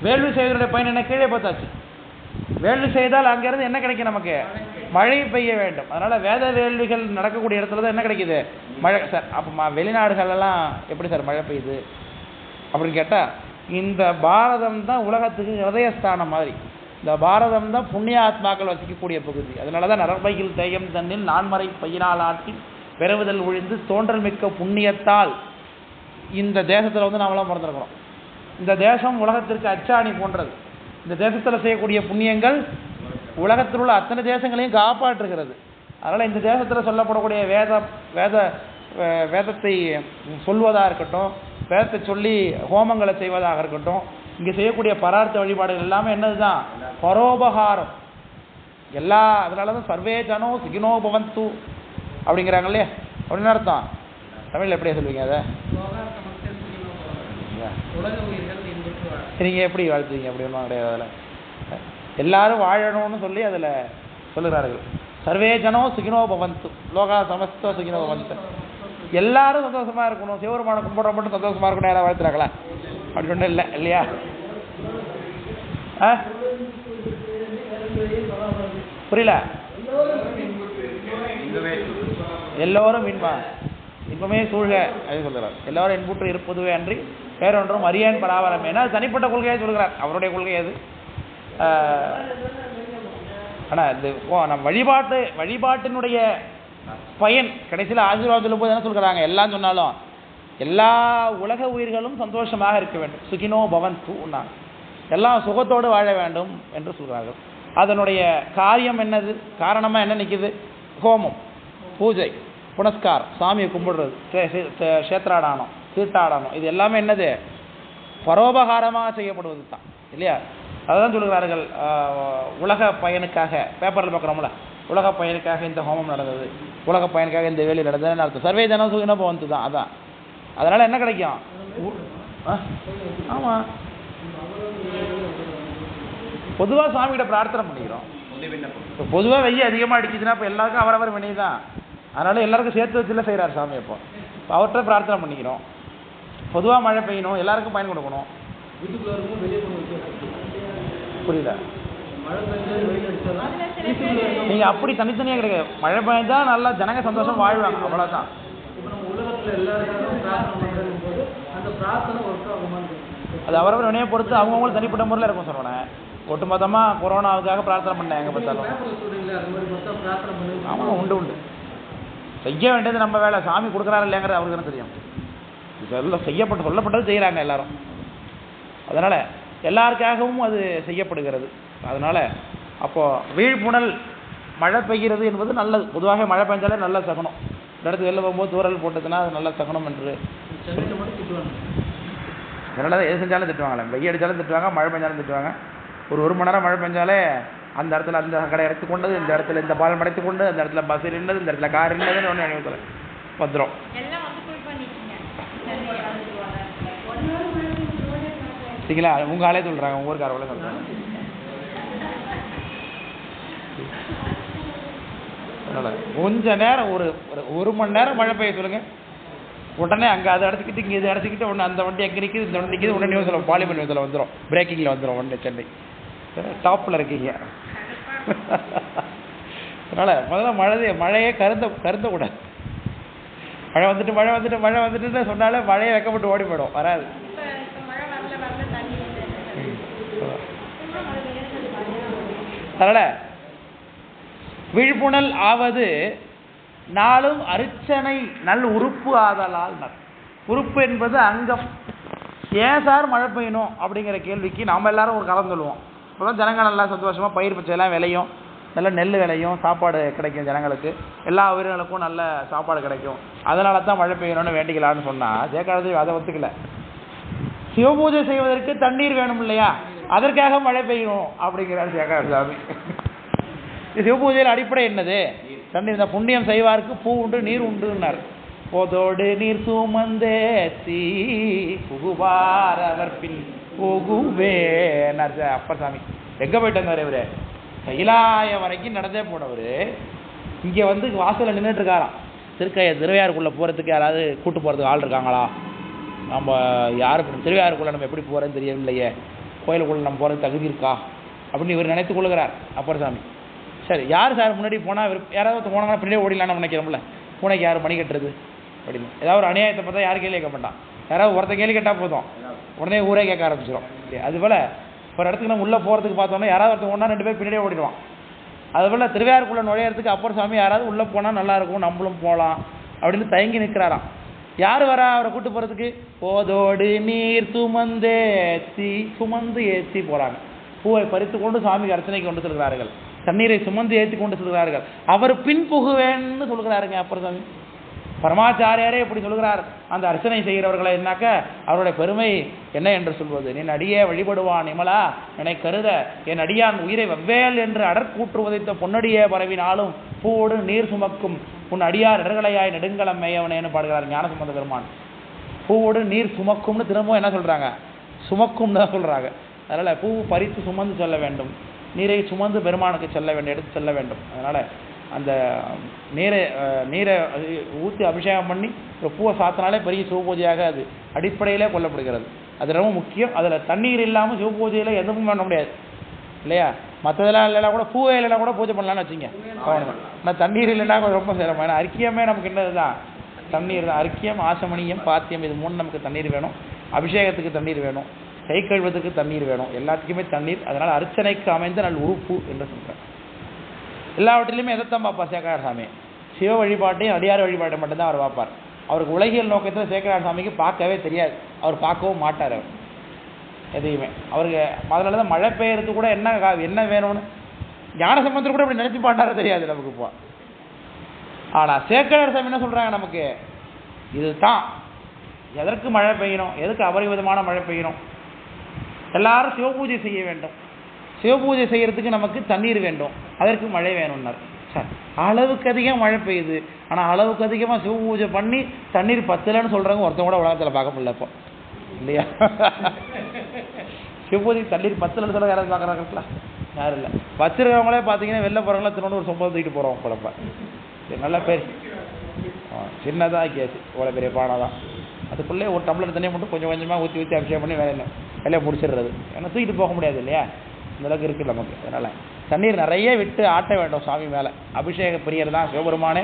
வேள்வி செய்வதனுடைய பயன் என்ன? கீழே பார்த்தாச்சு. வேள்வி செய்தால் அங்கிருந்து என்ன கிடைக்கும்? நமக்கு மழை பெய்ய வேண்டும். அதனால வேத வேள்விகள் நடக்கக்கூடிய இடத்துல தான் என்ன கிடைக்குது? மழை. சார் அப்போ வெளிநாடுகளெல்லாம் எப்படி சார் மழை பெய்யுது அப்படின்னு கேட்டால், இந்த பாரதம் தான் உலகத்துக்கு ஹிருதயஸ்தானம் மாதிரி. இந்த பாரதம் தான் புண்ணிய ஆத்மாக்கள் வசிக்கக்கூடிய பகுதி. அதனால தான் நரம்பையில் தேயம் தண்ணில் நான்மறை பையினால் ஆட்டி பெறுவதல் ஒழிந்து தோன்றல் மிக்க புண்ணியத்தால் இந்த தேசத்தில் வந்து நாமெல்லாம் பிறந்திருக்கிறோம். இந்த தேசம் உலகத்திற்கு அச்சாணி போன்றது. இந்த தேசத்தில் செய்யக்கூடிய புண்ணியங்கள் உலகத்தில் உள்ள அத்தனை தேசங்களையும் காப்பாற்றுகிறது. அதனால் இந்த தேசத்தில் சொல்லப்படக்கூடிய வேதத்தை சொல்வதாக இருக்கட்டும், வேதத்தை சொல்லி ஹோமங்களை செய்வதாக இருக்கட்டும், இங்கே செய்யக்கூடிய பரார்த்த வழிபாடுகள் எல்லாமே என்னது தான்? பரோபகாரம். எல்லா அதனால தான் சர்வே ஜனோ சுகினோ பவந்து அப்படிங்கிறாங்க இல்லையா? அப்படின்னு அர்த்தம். தமிழில் எப்படியா சொல்லுவீங்க அதை? நீங்கள் எப்படி வாழ்த்துவீங்க? அப்படி ஒன்றும் கிடையாது. அதில் எல்லாரும் வாழணும்னு சொல்லி அதில் சொல்லுகிறார்கள். சர்வே ஜனோ சுகினோ பவந்து, லோகா சமஸ்தோ சுகினோ பவந்து. எல்லாரும் சந்தோஷமாக இருக்கணும், சிவபெருமான கும்பிட மட்டும் சந்தோஷமாக இருக்கணும் யாராவது வாழ்த்துறாங்களா? அப்படி ஒன்றும் இல்லை இல்லையா? புரியல? எல்லோரும் இன்பமே சூழ்க அப்படின்னு சொல்கிறார். எல்லோரும் இன்புற்று இருப்பதுவே அன்றி வேறொன்றும் அரியன் பராவரமே. அது தனிப்பட்ட கொள்கையாக சொல்கிறார், அவருடைய கொள்கை அது. ஆனால் இது நம்ம வழிபாட்டினுடைய பயன் கடைசியில் ஆசீர்வாதத்தில் போது என்ன சொல்கிறாங்க? எல்லாம் சொன்னாலும் எல்லா உலக உயிர்களும் சந்தோஷமாக இருக்க வேண்டும், சுகினோ பவந்து, எல்லாம் சுகத்தோடு வாழ வேண்டும் என்று சொல்கிறார்கள். அதனுடைய காரியம் என்னது? காரணமாக என்ன நிற்கிது? ஹோமம், பூஜை, புனஸ்காரம், சாமியை கும்பிடுறது, கஷேத்திராடானம், தீர்த்தாடானம், இது எல்லாமே என்னது? பரோபகாரமாக செய்யப்படுவது தான் இல்லையா? அதுதான் சொல்கிறார்கள். உலக பயனுக்காக பேப்பரில் பார்க்குறோம்ல, உலக பயனுக்காக இந்த ஹோமம் நடந்தது, உலக பயனுக்காக இந்த வேலை நடந்ததுன்னு அர்த்தம். சர்வே ஜன சுகினோ பவந்து தான். அதான் அதனால் என்ன கிடைக்கும்? ஆமாம், பொதுவாக சாமிகிட்ட பிரார்த்தனை பண்ணிக்கிறோம். இப்போ பொதுவாக வெய்ய அதிகமாக அடிக்குதுன்னா இப்போ எல்லாருக்கும் அவரவர் வினை தான். அதனால் எல்லாருக்கும் சேர்த்து வச்சுல செய்கிறார் சாமி. இப்போ அவர்கிட்ட பிரார்த்தனை பண்ணிக்கிறோம். பொதுவாக மழை பெய்யணும், எல்லாருக்கும் பயன் கொடுக்கணும். புரியல? நீங்கள் அப்படி தனித்தனியாக கிடையாது. மழை பெய்ஞ்சா நல்லா ஜனங்க சந்தோஷம் வாழ்வாங்க, அவ்வளோதான். அது அவரவர் வினையை பொறுத்து அவங்கவுங்களும் தனிப்பட்ட முறையில் இருக்கும். சொல்லுவேன் ஒட்டுமொத்தமாக கொரோனாவுக்காக பிரார்த்தனை பண்ணேன் எங்கே பார்த்தாலும். ஆமாம், உண்டு உண்டு. செய்ய வேண்டியது நம்ம வேலை. சாமி கொடுக்குறாரு இல்லைங்கிறது அவருக்கு தானே தெரியும். இதெல்லாம் சொல்லப்பட்டது செய்கிறாங்க எல்லாரும். அதனால் எல்லாருக்காகவும் அது செய்யப்படுகிறது. அதனால் அப்போது வீழ்ப்புணல் மழை பெய்கிறது என்பது நல்லது. பொதுவாக மழை பெஞ்சாலே நல்ல சகுனம். இந்த இடத்துக்கு வெளில போகும்போது தூரல் போட்டதுன்னா அது நல்ல சகுனம் என்று அதனால எது செஞ்சாலும் திட்டுவாங்களே. வெய்ய அடித்தாலும் திட்டுவாங்க, மழை பெஞ்சாலும் திட்டுவாங்க. ஒரு மணி நேரம் மழை பெஞ்சாலே அந்த இடத்துல அந்த கடை எடுத்து கொண்டது, இந்த இடத்துல இந்த பாலம் அடைத்து கொண்டு, அந்த இடத்துல பஸ் இருந்தது, இந்த இடத்துல கார் இருந்ததுன்னு ஒன்று நினைவுல வந்துடும். சரிங்களா? உங்கள் ஆளே சொல்கிறாங்க, உங்கள் ஊருக்காரவங்களே சொல்கிறாங்க. அதனால் கொஞ்ச நேரம் ஒரு மணி நேரம் மழை பெய்ய சொல்லுங்கள், உடனே அங்கே அதை அடைச்சிக்கிட்டு இங்கே இதை அடைச்சிக்கிட்டு ஒன்று அந்த வண்டி அங்கே நிற்கிது, இந்த வண்டி நிற்கிது, உடனே நியூஸில் பார்லிமெண்ட் நியூஸில் வந்துடும், பிரேக்கிங்கில் வந்துடும் உடனே. சென்னை டாப்பில் இருக்கீங்க. அதனால் முதல்ல மழையே கருந்தக்கூடாது. மழை வந்துட்டு சொன்னாலே மழையை வெக்கப்பட்டு ஓடி போயிடும், வராது. அதனால் விழிப்புணல் ஆவது நாளும் அர்ச்சனை நல் உறுப்பு ஆதலால். உறுப்பு என்பது அங்கம். ஏன் சார் மழை பெய்யணும் அப்படிங்கிற கேள்விக்கு நாம் எல்லாரும் ஒரு கலந்து சொல்லுவோம். இப்போதான் ஜனங்கள் நல்லா சந்தோஷமாக பயிர் பச்சையெல்லாம் விளையும், நல்ல நெல் விளையும், சாப்பாடு கிடைக்கும் ஜனங்களுக்கு, எல்லா உயிரினங்களுக்கும் நல்ல சாப்பாடு கிடைக்கும். அதனால தான் மழை பெய்யணும்னு வேண்டிக்கலான்னு சொன்னால் ஜெயகாலத்தில் அதை ஒத்துக்கல. சிவபூஜை செய்வதற்கு தண்ணீர் வேணும் இல்லையா, அதற்காக மழை பெய்யணும் அப்படிங்கிறார் ஜெயகால சாமி. சிவபூஜையில் அடிப்படை என்னது? தண்ணீர் தான். புண்ணியம் செய்வாருக்கு பூ உண்டு நீர் உண்டுன்னார். போதோடு நீர் சுமந்தேத்தி புகுவார் அவர் பின் புகுவேனார் அப்பர் சாமி. எங்கே போயிட்டு வந்தார் இவர்? கைலாயம் வரைக்கும் நடந்தே போனவர் இங்கே வந்து வாசலில் நின்றுட்டு இருக்காராம். திருவையாறுக்குள்ளே போகிறதுக்கு யாராவது கூட்டு போகிறதுக்கு ஆள் இருக்காங்களா? நம்ம யாருக்கு திருவையாறுக்குள்ளே நம்ம எப்படி போகிறேன்னு தெரியவில்லையே, கோயிலுக்குள்ளே நம்ம போகிறது தகுதி இருக்கா அப்படின்னு இவர் நினைத்து கொள்கிறார் அப்பர் சாமி. சரி, யார் சார் முன்னாடி போனால் இவர் யாராவது போனாங்கன்னா பின்னாடியே ஓடிலான்னு நினைக்கிறோம்ல, பூனைக்கு யார் மணி கட்டுறது அப்படின்னு. ஏதாவது ஒரு அநியாயத்தை பார்த்தா யாரும் கேள்வி கேட்க மாட்டான். யாராவது ஒருத்த கேள்வி கேட்டால் போதும் உடனே ஊரே கேட்க ஆரம்பிச்சிடும். அதுபோல் ஒரு இடத்துக்கு நம்ம உள்ளே போகிறதுக்கு பார்த்தோன்னா யாராவது ஒருத்தர் ஒன்றா 2 பேர் பின்னாடியே ஓடிடுவான். அதுபோல் திருவையாறுக்குள்ளே நுழையிறதுக்கு அப்பர் சாமி யாராவது உள்ளே போனால் நல்லாயிருக்கும், நம்மளும் போகலாம் அப்படின்னு தயங்கி நிற்கிறாராம். யார் வரா அவரை கூட்டு போகிறதுக்கு? போதோடு நீர் சுமந்து ஏற்றி போகிறாங்க. பூவை பறித்து கொண்டு சாமிக்கு அர்ச்சனைக்கு கொண்டு செல்கிறார்கள், தண்ணீரை சுமந்து ஏற்றி கொண்டு செல்கிறார்கள். அவர் பின் புகுவேன்னு சொல்கிறாருங்க அப்பர் சாமி. பரமாச்சாரியாரே எப்படி சொல்கிறார் அந்த அர்ச்சனை செய்கிறவர்களை. என்னாக்க அவருடைய பெருமை என்ன என்று சொல்வது? நின் அடியே வழிபடுவான் நிமலா என்னை கருத என் அடியான் உயிரை வெவ்வேல் என்று அடற்கூற்று உதைத்த பொன்னடியே பரவினாலும் பூவோடு நீர் சுமக்கும் உன் அடியார் இடர்களையாய் நெடுங்கலம் மேயவனேன்னு பாடுகிறார் ஞானசம்பந்த பெருமான். பூவோடு நீர் சுமக்கும்னு திரும்பவும் என்ன சொல்கிறாங்க? சுமக்கும்னு தான் சொல்கிறாங்க. அதனால் பூ பறித்து சுமந்து செல்ல வேண்டும், நீரை சுமந்து பெருமானுக்கு செல்ல வேண்டும், எடுத்து செல்ல வேண்டும். அதனால் அந்த நீரை ஊற்றி அபிஷேகம் பண்ணி ஒரு பூவை சாத்தினாலே பெரிய சிவபூஜையாக அது அடிப்படையிலே கொல்லப்படுகிறது. அது ரொம்ப முக்கியம். அதில் தண்ணீர் இல்லாமல் சிவபூஜையில் எதுவும் பண்ண முடியாது இல்லையா? மற்றதெல்லாம் இல்லைனா கூட பூவை இல்லைனா கூட பூஜை பண்ணலான்னு வச்சுங்க, ஆனால் தண்ணீர் இல்லைன்னா ரொம்ப சிரமம். ஏன்னா அர்க்கியமே நமக்கு என்னது தான்? தண்ணீர் தான். அர்க்கியம், ஆசமணியம், பாத்தியம், இது 3 நமக்கு தண்ணீர் வேணும். அபிஷேகத்துக்கு தண்ணீர் வேணும், கை கழுவத்துக்கு தண்ணீர் வேணும், எல்லாத்துக்குமே தண்ணீர். அதனால் அர்ச்சனைக்கு அமைந்த நல் உறுப்பு என்று சொல்கிறேன். எல்லாவற்றிலையுமே எதைத்தான் பார்ப்பார் சேக்கரார் சாமி? சிவ வழிபாட்டையும் அடியார் வழிபாட்டை மட்டும்தான் அவர் பார்ப்பார். அவருக்கு உலகியல் நோக்கத்தில் சேக்கரார் சாமிக்கு பார்க்கவே தெரியாது, அவர் பார்க்கவும் மாட்டார் அவர் எதையுமே. அவருக்கு முதல்ல தான் மழை பெய்யறது கூட என்ன வேணும்னு ஞானசம்பந்தர் கூட இப்படி நினச்சி பாட்டார தெரியாது நமக்கு இப்போ. ஆனால் சேக்கரார் சாமி என்ன சொல்கிறாங்க நமக்கு? இதுதான் எதற்கு மழை பெய்யணும், எதுக்கு அபரிவிதமான மழை பெய்யணும், எல்லாரும் சிவபூஜை செய்ய வேண்டும், சிவபூஜை செய்கிறதுக்கு நமக்கு தண்ணீர் வேண்டும், அதற்கு மழை வேணும்னார். சார் அளவுக்கு அதிகம் மழை பெய்யுது, ஆனால் அளவுக்கு அதிகமாக சிவ பூஜை பண்ணி தண்ணீர் பத்தலைன்னு சொல்கிறவங்க ஒருத்தவங்க கூட உலகத்தில் பார்க்க முடியல இப்போ, இல்லையா? சிவ பூஜைக்கு தண்ணீர் பத்தலைன்னு சொல்ல யாராவது பார்க்குறாங்களா? யாரும் இல்லை. வச்சிருக்கவங்களே பார்த்தீங்கன்னா வெளில போகிறவங்களா திரும்ப ஒரு சொம்பது தூக்கிட்டு போகிறோம் குழப்ப. நல்ல பேர் சின்னதாக ஆக்கியாச்சு, இவ்வளோ பெரிய பானை தான். அதுக்குள்ளே ஒரு டம்ளர் தண்ணியை மட்டும் கொஞ்சம் கொஞ்சமாக ஊற்றி ஊற்றி அபிஷேகம் பண்ணி வேலையை முடிச்சிடுறது. ஏன்னா தூக்கிட்டு போக முடியாது இல்லையா, இந்தளவுக்கு இருக்குது நமக்கு. அதனால் தண்ணீர் நிறைய விட்டு ஆட்ட வேண்டும் சாமி மேலே. அபிஷேக பிரியர் தான் சிவபெருமானே,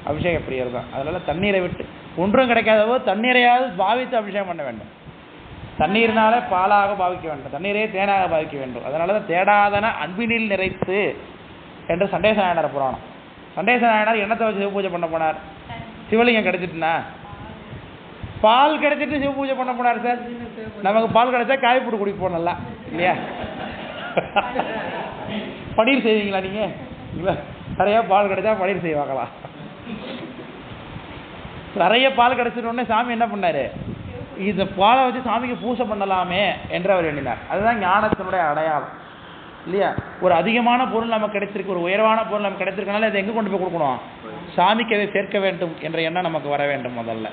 அபிஷேக பிரியர் தான். அதனால் தண்ணீரை விட்டு ஒன்றும் கிடைக்காதவோ தண்ணீரையாவது பாவித்து அபிஷேகம் பண்ண வேண்டும். தண்ணீர்னாலே பாலாக பாவிக்க வேண்டும், தண்ணீரே தேனாக பாவிக்க வேண்டும். அதனால தான் தேடாதன அன்பினில் நிறைத்து என்று சண்டேச நாயனார் புராணம். சண்டேச நாயனார் என்னத்தை வச்சு சிவ பூஜை பண்ண போனார்? சிவலிங்கம் கிடைச்சிட்டுனா பால் கிடைச்சிட்டு சிவ பூஜை பண்ண போனார் சார். நமக்கு பால் கிடைச்சா காய்ப்புடு குடிப்போம் நல்லா, இல்லையா? பன்னீர் செய்வீங்களா நீங்கள்? இல்லை, நிறையா பால் கிடைச்சா பன்னீர் செய்வாங்களா? நிறைய பால் கிடைச்சிட்டோடனே சாமி என்ன பண்ணார்? இந்த பாலை வச்சு சாமிக்கு பூஜை பண்ணலாமே என்று அவர் எண்ணினார். அதுதான் ஞானத்தினுடைய அடையாளம், இல்லையா? ஒரு அதிகமான பொருள் நமக்கு கிடைச்சிருக்கு, ஒரு உயர்வான பொருள் நமக்கு கிடைச்சிருக்கனால அதை எங்கே கொண்டு போய் கொடுக்கணும்? சாமிக்கு அதை சேர்க்க வேண்டும் என்ற எண்ணம் நமக்கு வர வேண்டும் முதல்ல.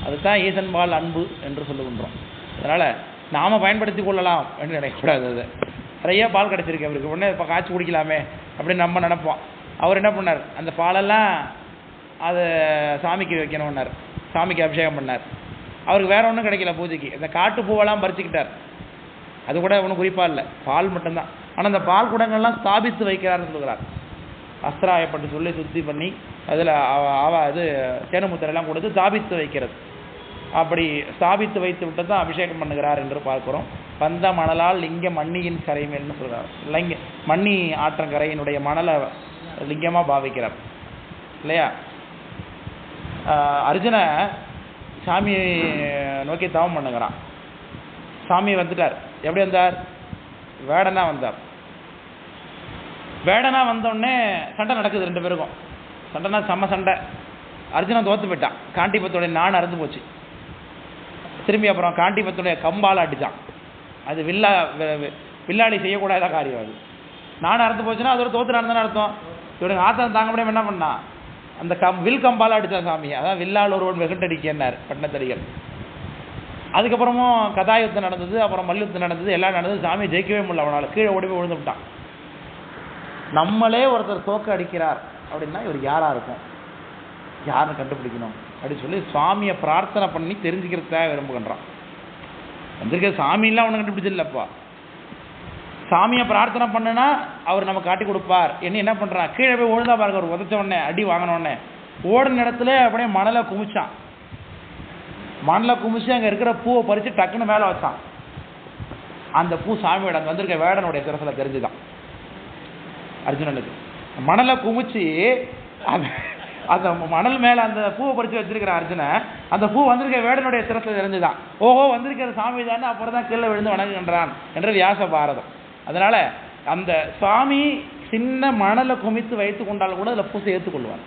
அதுதான் ஈசன்பால் அன்பு என்று சொல்லுகின்றோம். அதனால் நாம் பயன்படுத்தி கொள்ளலாம் என்று நினைக்கக்கூடாது. அது நிறைய பால் கிடச்சிருக்கு அவருக்கு, உடனே இப்போ காய்ச்சி குடிக்கலாமே அப்படின்னு நம்ம நினைப்போம். அவர் என்ன பண்ணார்? அந்த பாலெல்லாம் அதை சாமிக்கு வைக்கணும்னார், சாமிக்கு அபிஷேகம் பண்ணார். அவருக்கு வேற ஒன்றும் கிடைக்கல பூஜைக்கு. அந்த காட்டு பூவெல்லாம் பறிச்சுக்கிட்டார். அது கூட ஒன்றும் குறிப்பாக இல்லை, பால் மட்டும்தான். ஆனால் அந்த பால் குடங்கள்லாம் ஸ்தாபித்து வைக்கிறார்னு சொல்கிறார். அஸ்திராயப்பட்டு சொல்லி சுத்தி பண்ணி அதில் இது தேனுமுத்திரெல்லாம் கொடுத்து ஸ்தாபித்து வைக்கிறது. அப்படி ஸ்தாபித்து வைத்து விட்டு தான் அபிஷேகம் பண்ணுகிறார் என்று பார்க்கிறோம். பந்த மணலால் லிங்க மண்ணியின் கரைமேல்னு சொல்கிறார். மண்ணி ஆற்றங்கரையினுடைய மணலை லிங்கமாக பாவிக்கிறார், இல்லையா? அர்ஜுன சாமியை நோக்கி தவம் பண்ணுகிறான். சாமி வந்துட்டார். எப்படி வந்தார்? வேடனா வந்தார். வேடனா வந்தோடனே சண்டை நடக்குது ரெண்டு பேருக்கும். சண்டைனா செம்ம சண்டை. அர்ஜுனன் தோற்று போயிட்டான். காண்டிபத்துடைய நான் அறுந்து போச்சு. திரும்பி அப்புறம் காண்டிபத்துடைய கம்பால் அடித்தான். அது வில்லாளி செய்யக்கூடாத காரியம். அது நான் அறுந்து போச்சுன்னா அது ஒரு தோற்று நடந்தானே அர்த்தம். இவனுக்கு ஆத்திரம் தாங்க முடியாமல் என்ன பண்ணான்? அந்த வில் கம்பால் அடித்தான் சாமி. அதான் வில்லால் ஒருவன் வெகுண்டடிக்கினார் பட்டினத்தடிகள். அதுக்கப்புறமும் கதாயுத்தம் நடந்தது, அப்புறம் மல்யுத்தம் நடந்தது, எல்லாம் நடந்தது. சாமி ஜெயிக்கவே முடியல. அவனால் கீழே ஓடி போய் விழுந்து விட்டான். நம்மளே ஒருத்தர் தோக்க அடிக்கிறார் அப்படின்னா இவர் யாராக இருக்கும், யாருன்னு கண்டுபிடிக்கணும் அப்படின்னு சொல்லி சுவாமியை பிரார்த்தனை பண்ணி தெரிஞ்சுக்கிறதுக்காக விரும்புகின்றான். வந்திருக்க சாமியெல்லாம் அவனை கண்டுபிடிச்சிடலப்பா. சாமியை பிரார்த்தனை பண்ணுனா அவர் நம்ம காட்டி கொடுப்பார். என்ன பண்ணுறான்? கீழே போய் விழுந்தா பாருங்க. அவர் உதச்ச உடனே அடி வாங்கினோடனே ஓடின இடத்துல அப்படியே மணலை குமிச்சான். மணலை குமிச்சு அங்கே இருக்கிற பூவை பறித்து டக்குன்னு மேலே வச்சான். அந்த பூ சாமியோட அங்கே வந்திருக்க வேடனுடைய சிரசில் தெரிஞ்சுதான் அர்ஜுனனுக்கு. மணலை குமிச்சு அந்த மணல் மேலே அந்த பூவை பறித்து வச்சிருக்கிற அர்ஜுனன் அந்த பூ வந்திருக்க வேடனுடைய சிரசில் தெரிஞ்சுதான். ஓஹோ, வந்திருக்கிற சாமி தானே. அப்புறம் தான் கீழே விழுந்து வணங்குகின்றான் என்ற வியாச பாரதம். அதனால அந்த சுவாமி சின்ன மணலை குமித்து வைத்து கொண்டாலும் கூட அதில் பூசை ஏற்றுக்கொள்வார்.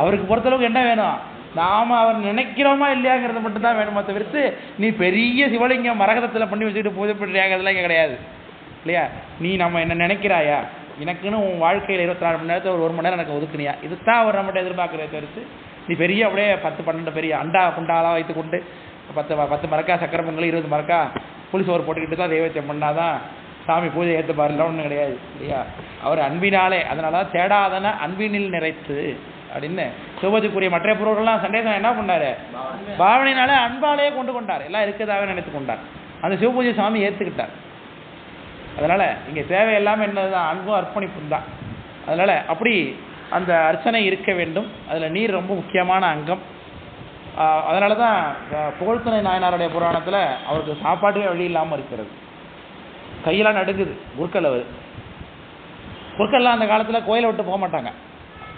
அவருக்கு பொறுத்தளவுக்கு என்ன வேணும்? நாம் அவர் நினைக்கிறோமா இல்லையாங்கிறது மட்டும்தான் வேணுமா தவிர்த்து நீ பெரிய சிவலிங்கம் மரகதத்தில் பண்ணி வச்சுக்கிட்டு பூஜை பண்ணுறியாங்கிறதுலாம் இங்கே கிடையாது, இல்லையா? நீ நம்ம என்ன நினைக்கிறாயா? எனக்குன்னு உன் வாழ்க்கையில் 24 மணி நேரத்தில் ஒரு மணி நேரம் எனக்கு ஒதுக்குனியா? இதுதான் அவர் நம்மகிட்ட எதிர்பார்க்குறத தவிர்த்து நீ பெரிய அப்படியே 10-12 பெரிய அண்டா குண்டாலாம் வைத்து கொண்டு 10 மரக்கா சக்கரை பொங்கல் 20 மரக்கா புளிசோறு போட்டுக்கிட்டு தான் தெய்வத்தை பண்ணாதான் சாமி பூஜை ஏற்றுப்பாருலாம் ஒன்றும் கிடையாது, இல்லையா? அவர் அன்பினாலே. அதனால தான் தேடாதன அன்பினில் நிறைத்து அப்படின்னு சிவபூஜைக்குரிய மற்ற பொருள்கள்லாம் சண்டேசன் என்ன பண்ணார்? பாவனையினாலே அன்பாலேயே கொண்டார். எல்லாம் இருக்கதாகவே நினைத்து கொண்டார். அந்த சிவபூஜை சாமி ஏற்றுக்கிட்டார். அதனால் இங்கே தேவை எல்லாமே என்னதுதான்? அன்பும் அர்ப்பணிப்பும் தான். அதனால் அப்படி அந்த அர்ச்சனை இருக்க வேண்டும். அதில் நீர் ரொம்ப முக்கியமான அங்கம். அதனால தான் புகழ்துணை நாயனாருடைய புராணத்தில் அவருக்கு சாப்பாட்டுக்கே வழி இல்லாமல் இருக்கிறது. கையெல்லாம் நடுங்குது. குறுக்கெல்லாம் அந்த காலத்தில் கோயிலை விட்டு போக மாட்டாங்க.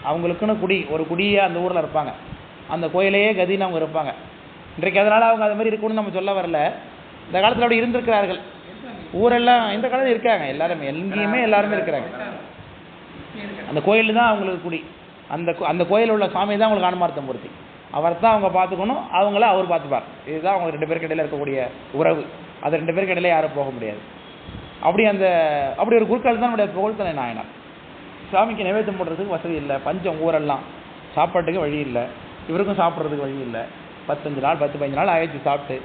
அவங்களுக்குன்னு ஒரு குடியே அந்த ஊரில் இருப்பாங்க. அந்த கோயிலையே கதின்னு அவங்க இருப்பாங்க. இன்றைக்கு அதனால் அவங்க அது மாதிரி இருக்கணும்னு நம்ம சொல்ல வரல. இந்த காலத்தில் அப்படி இருந்திருக்கிறார்கள். ஊரெல்லாம் இந்த காலத்தில் இருக்காங்க. எல்லாருமே எங்கேயுமே எல்லாருமே இருக்கிறாங்க. அந்த கோயில் தான் அவங்களுக்கு குடி. அந்த கோயில் உள்ள சாமி தான் அவங்களுக்கு அனுமார்த்தம் மூர்த்தி. அவர் தான் அவங்க பார்த்துக்கணும், அவங்கள அவர் பார்த்துப்பார். இதுதான் அவங்க 2 பேருக்கு இடையில இருக்கக்கூடிய உறவு. அது 2 பேருக்கு இடையில யாரும் போக முடியாது. அப்படி ஒரு குருக்கள் தான் நம்முடைய புகழ்துணை நாயனார். சாமிக்கு நைவேத்தியம் போடுறதுக்கு வசதி இல்லை, பஞ்சம் ஊரெல்லாம், சாப்பாட்டுக்கு வழி இல்லை, இவருக்கும் சாப்பிட்றதுக்கு வழி இல்லை. 15 நாள் 15 நாள் ஆயிடுச்சு சாப்பிட்டு,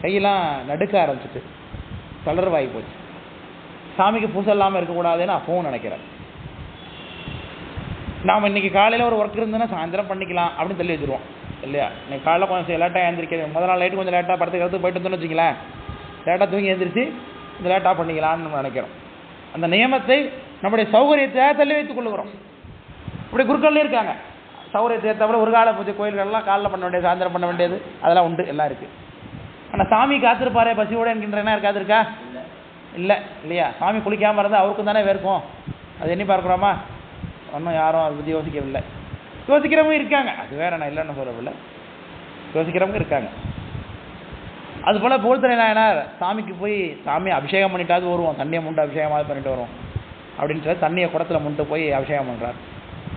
கையெல்லாம் நடுக்க ஆரம்பிச்சிட்டு தளர்வாகி போச்சு. சாமிக்கு பூசை இல்லாமல் இருக்கக்கூடாதுன்னு அப்பவும் நினைக்கிறேன். நாம் இன்றைக்கி காலையில் ஒரு ஒர்க் இருந்ததுன்னா சாயந்தரம் பண்ணிக்கலாம் அப்படின்னு தள்ளி வச்சுருவோம் இல்லையா? இன்னைக்கு காலையில் கொஞ்சம் லேட்டாக எழுந்திரிக்கிறது, முதல் நாள் லைட்டு கொஞ்சம் லேட்டாக படத்துக்கு போயிட்டு வந்தோன்னு வச்சுங்களேன், லேட்டாக தூங்கி எழுந்திரிச்சு இந்த லேட்டாக பண்ணிக்கலாம்னு நம்ம நினைக்கிறோம். அந்த நியமத்தை நம்முடைய சௌகரியத்தை தள்ளி வைத்துக் கொள்ளுகிறோம். இப்படி குருக்கள்லேயே இருக்காங்க, சௌகரியத்தை தவிர ஒரு கால பூஜை கோயில்கள்லாம் காலையில் பண்ண வேண்டியது, சாயந்தரம் பண்ண வேண்டியது, அதெல்லாம் உண்டு, எல்லாம் இருக்குது. ஆனால் சாமி காத்திருப்பாரே பசியோடு என்கின்ற என்ன இருக்காதுருக்கா? இல்லை இல்லையா? சாமி குளிக்காமல் இருந்தால் அவருக்கும் தானே வேர்க்கும். அது எண்ணி பார்க்குறோமா? ஒன்றும் யாரும் அதை பற்றி யோசிக்கவில்லை. யோசிக்கிறவங்க இருக்காங்க, அது வேற, நான் இல்லைன்னு சொல்லவில்லை, யோசிக்கிறவங்க இருக்காங்க. அதுபோல் போல்துறை நாயனார் சாமிக்கு போய் சாமி அபிஷேகம் பண்ணிட்டாது வருவோம், தண்ணியை முண்டு அபிஷேகமாக பண்ணிட்டு வருவோம் அப்படின்ற தண்ணியை குடத்தில் முண்டு போய் அபிஷேகம் பண்ணுறார்.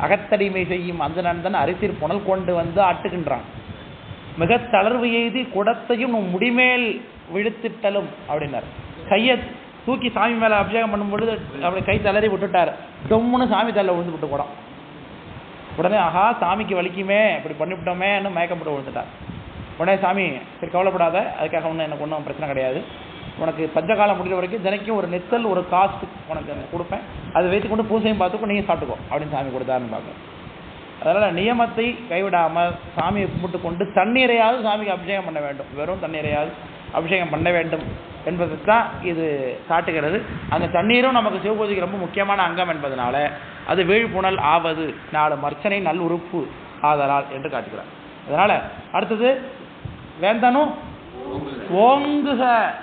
அகத்தடிமை செய்யும் அந்த நந்தன் அரிசிர் புனல் கொண்டு வந்து ஆட்டுகின்றான், மிக தளர்வு எய்தி குடத்தையும் முடிமேல் விழுத்திட்டலும் அப்படின்னார். கையை தூக்கி சாமி மேலே அபிஷேகம் பண்ணும்பொழுது அப்படி கை தளறி விட்டுட்டார், டொம்முன்னு சாமி தள்ள விழுந்து விட்டு குடம். உடனே ஆஹா சாமிக்கு வலிக்குமே, இப்படி பண்ணிவிட்டோமேன்னு மயக்கப்பட்டு விழுந்துட்டார். உடனே சாமி சரி கவலைப்படாத, அதுக்காக ஒன்றும் எனக்கு ஒன்றும் பிரச்சனை கிடையாது, உனக்கு பஞ்சகாலம் முடிகிற வரைக்கும் தினைக்கும் ஒரு நெத்தல் ஒரு காசு உனக்கு கொடுப்பேன், அதை வைத்துக்கொண்டு பூசையும் பார்த்துக்கோ, நீங்கள் சாப்பிட்டுக்கோ அப்படின்னு சாமி கொடுத்தாருன்னு பார்க்க. அதனால் நியமத்தை கைவிடாமல் சாமியை கும்பிட்டு கொண்டு தண்ணீரையாவது சாமிக்கு அபிஷேகம் பண்ண வேண்டும், வெறும் தண்ணீரையாவது அபிஷேகம் பண்ண வேண்டும் என்பது தான் இது காட்டுகிறது. அந்த தண்ணீரும் நமக்கு சிவபூஜைக்கு ரொம்ப முக்கியமான அங்கம் என்பதனால அது வீழ்ப்புணல் ஆவது 4 மர்ச்சனை நல் உறுப்பு ஆதலால் என்று காட்டுகிறார். அதனால் அடுத்தது வேந்தனும் ஓங்குக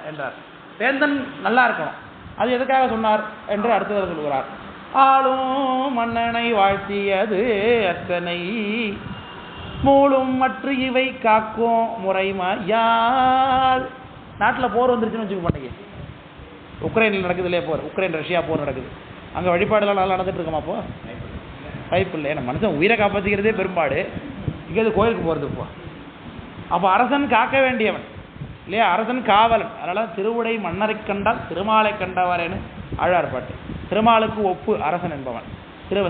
என்றார். வேந்தன் நல்லா இருக்கணும், அது எதுக்காக சொன்னார் என்று அடுத்தது சொல்கிறார். ஆளும் மன்னனை வாழ்த்தியது அத்தனை மூலும் மற்ற இவை காக்கும் முறைமையால். நாட்டில் போர் வந்துருச்சுன்னு வச்சுக்க மாட்டேங்க, உக்ரைனில் நடக்குது இல்லையா போர், உக்ரைன் ரஷ்யா போர் நடக்குது, அங்கே வழிபாடுலாம் நல்லா நடந்துட்டு இருக்கோமா? அப்போ வாய்ப்பு இல்லை, ஏன்னா மனுஷன் உயிரை காப்பாற்றிக்கிறதே பெரும்பாடு, இங்கே கோயிலுக்கு போகிறது. இப்போ அப்போ அரசன் காக்க வேண்டியவன் இல்லையா, அரசன் காவலன். அதனால் திருவுடை மன்னரை கண்டால் திருமாலை கண்டவரேன்னு ஆழ்வார் பாட்டு. திருமாலுக்கு ஒப்பு அரசன் என்பவன்,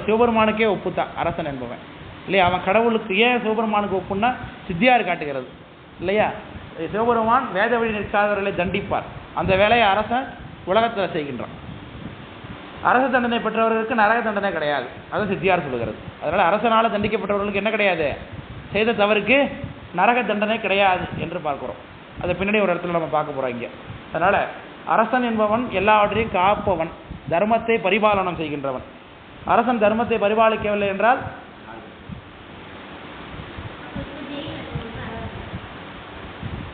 சிவபெருமானுக்கே ஒப்பு தான் அரசன் என்பவன் இல்லையா? அவன் கடவுளுக்கு ஏன் சிவபெருமானுக்கு ஒப்புன்னா சித்தியார் காட்டுகிறது இல்லையா? சிவபெருமான் வேத வழி நிற்காதவர்களை தண்டிப்பார், அந்த வேலையை அரசன் உலகத்தில் செய்கின்றான். அரச தண்டனை பெற்றவர்களுக்கு நரக தண்டனை கிடையாது, அது சித்தியார் சொல்லுகிறது. அதனால் அரசனால் தண்டிக்கப்பட்டவர்களுக்கு என்ன கிடையாது? செய்த தவறுக்கு நரக தண்டனை கிடையாது என்று பார்க்கிறோம். அதை பின்னாடி ஒரு இடத்துல நம்ம பார்க்க போகிறோம் இங்கே. அதனால் அரசன் என்பவன் எல்லாவற்றையும் காப்பவன், தர்மத்தை பரிபாலனம் செய்கின்றவன். அரசன் தர்மத்தை பரிபாலிக்கவில்லை என்றால்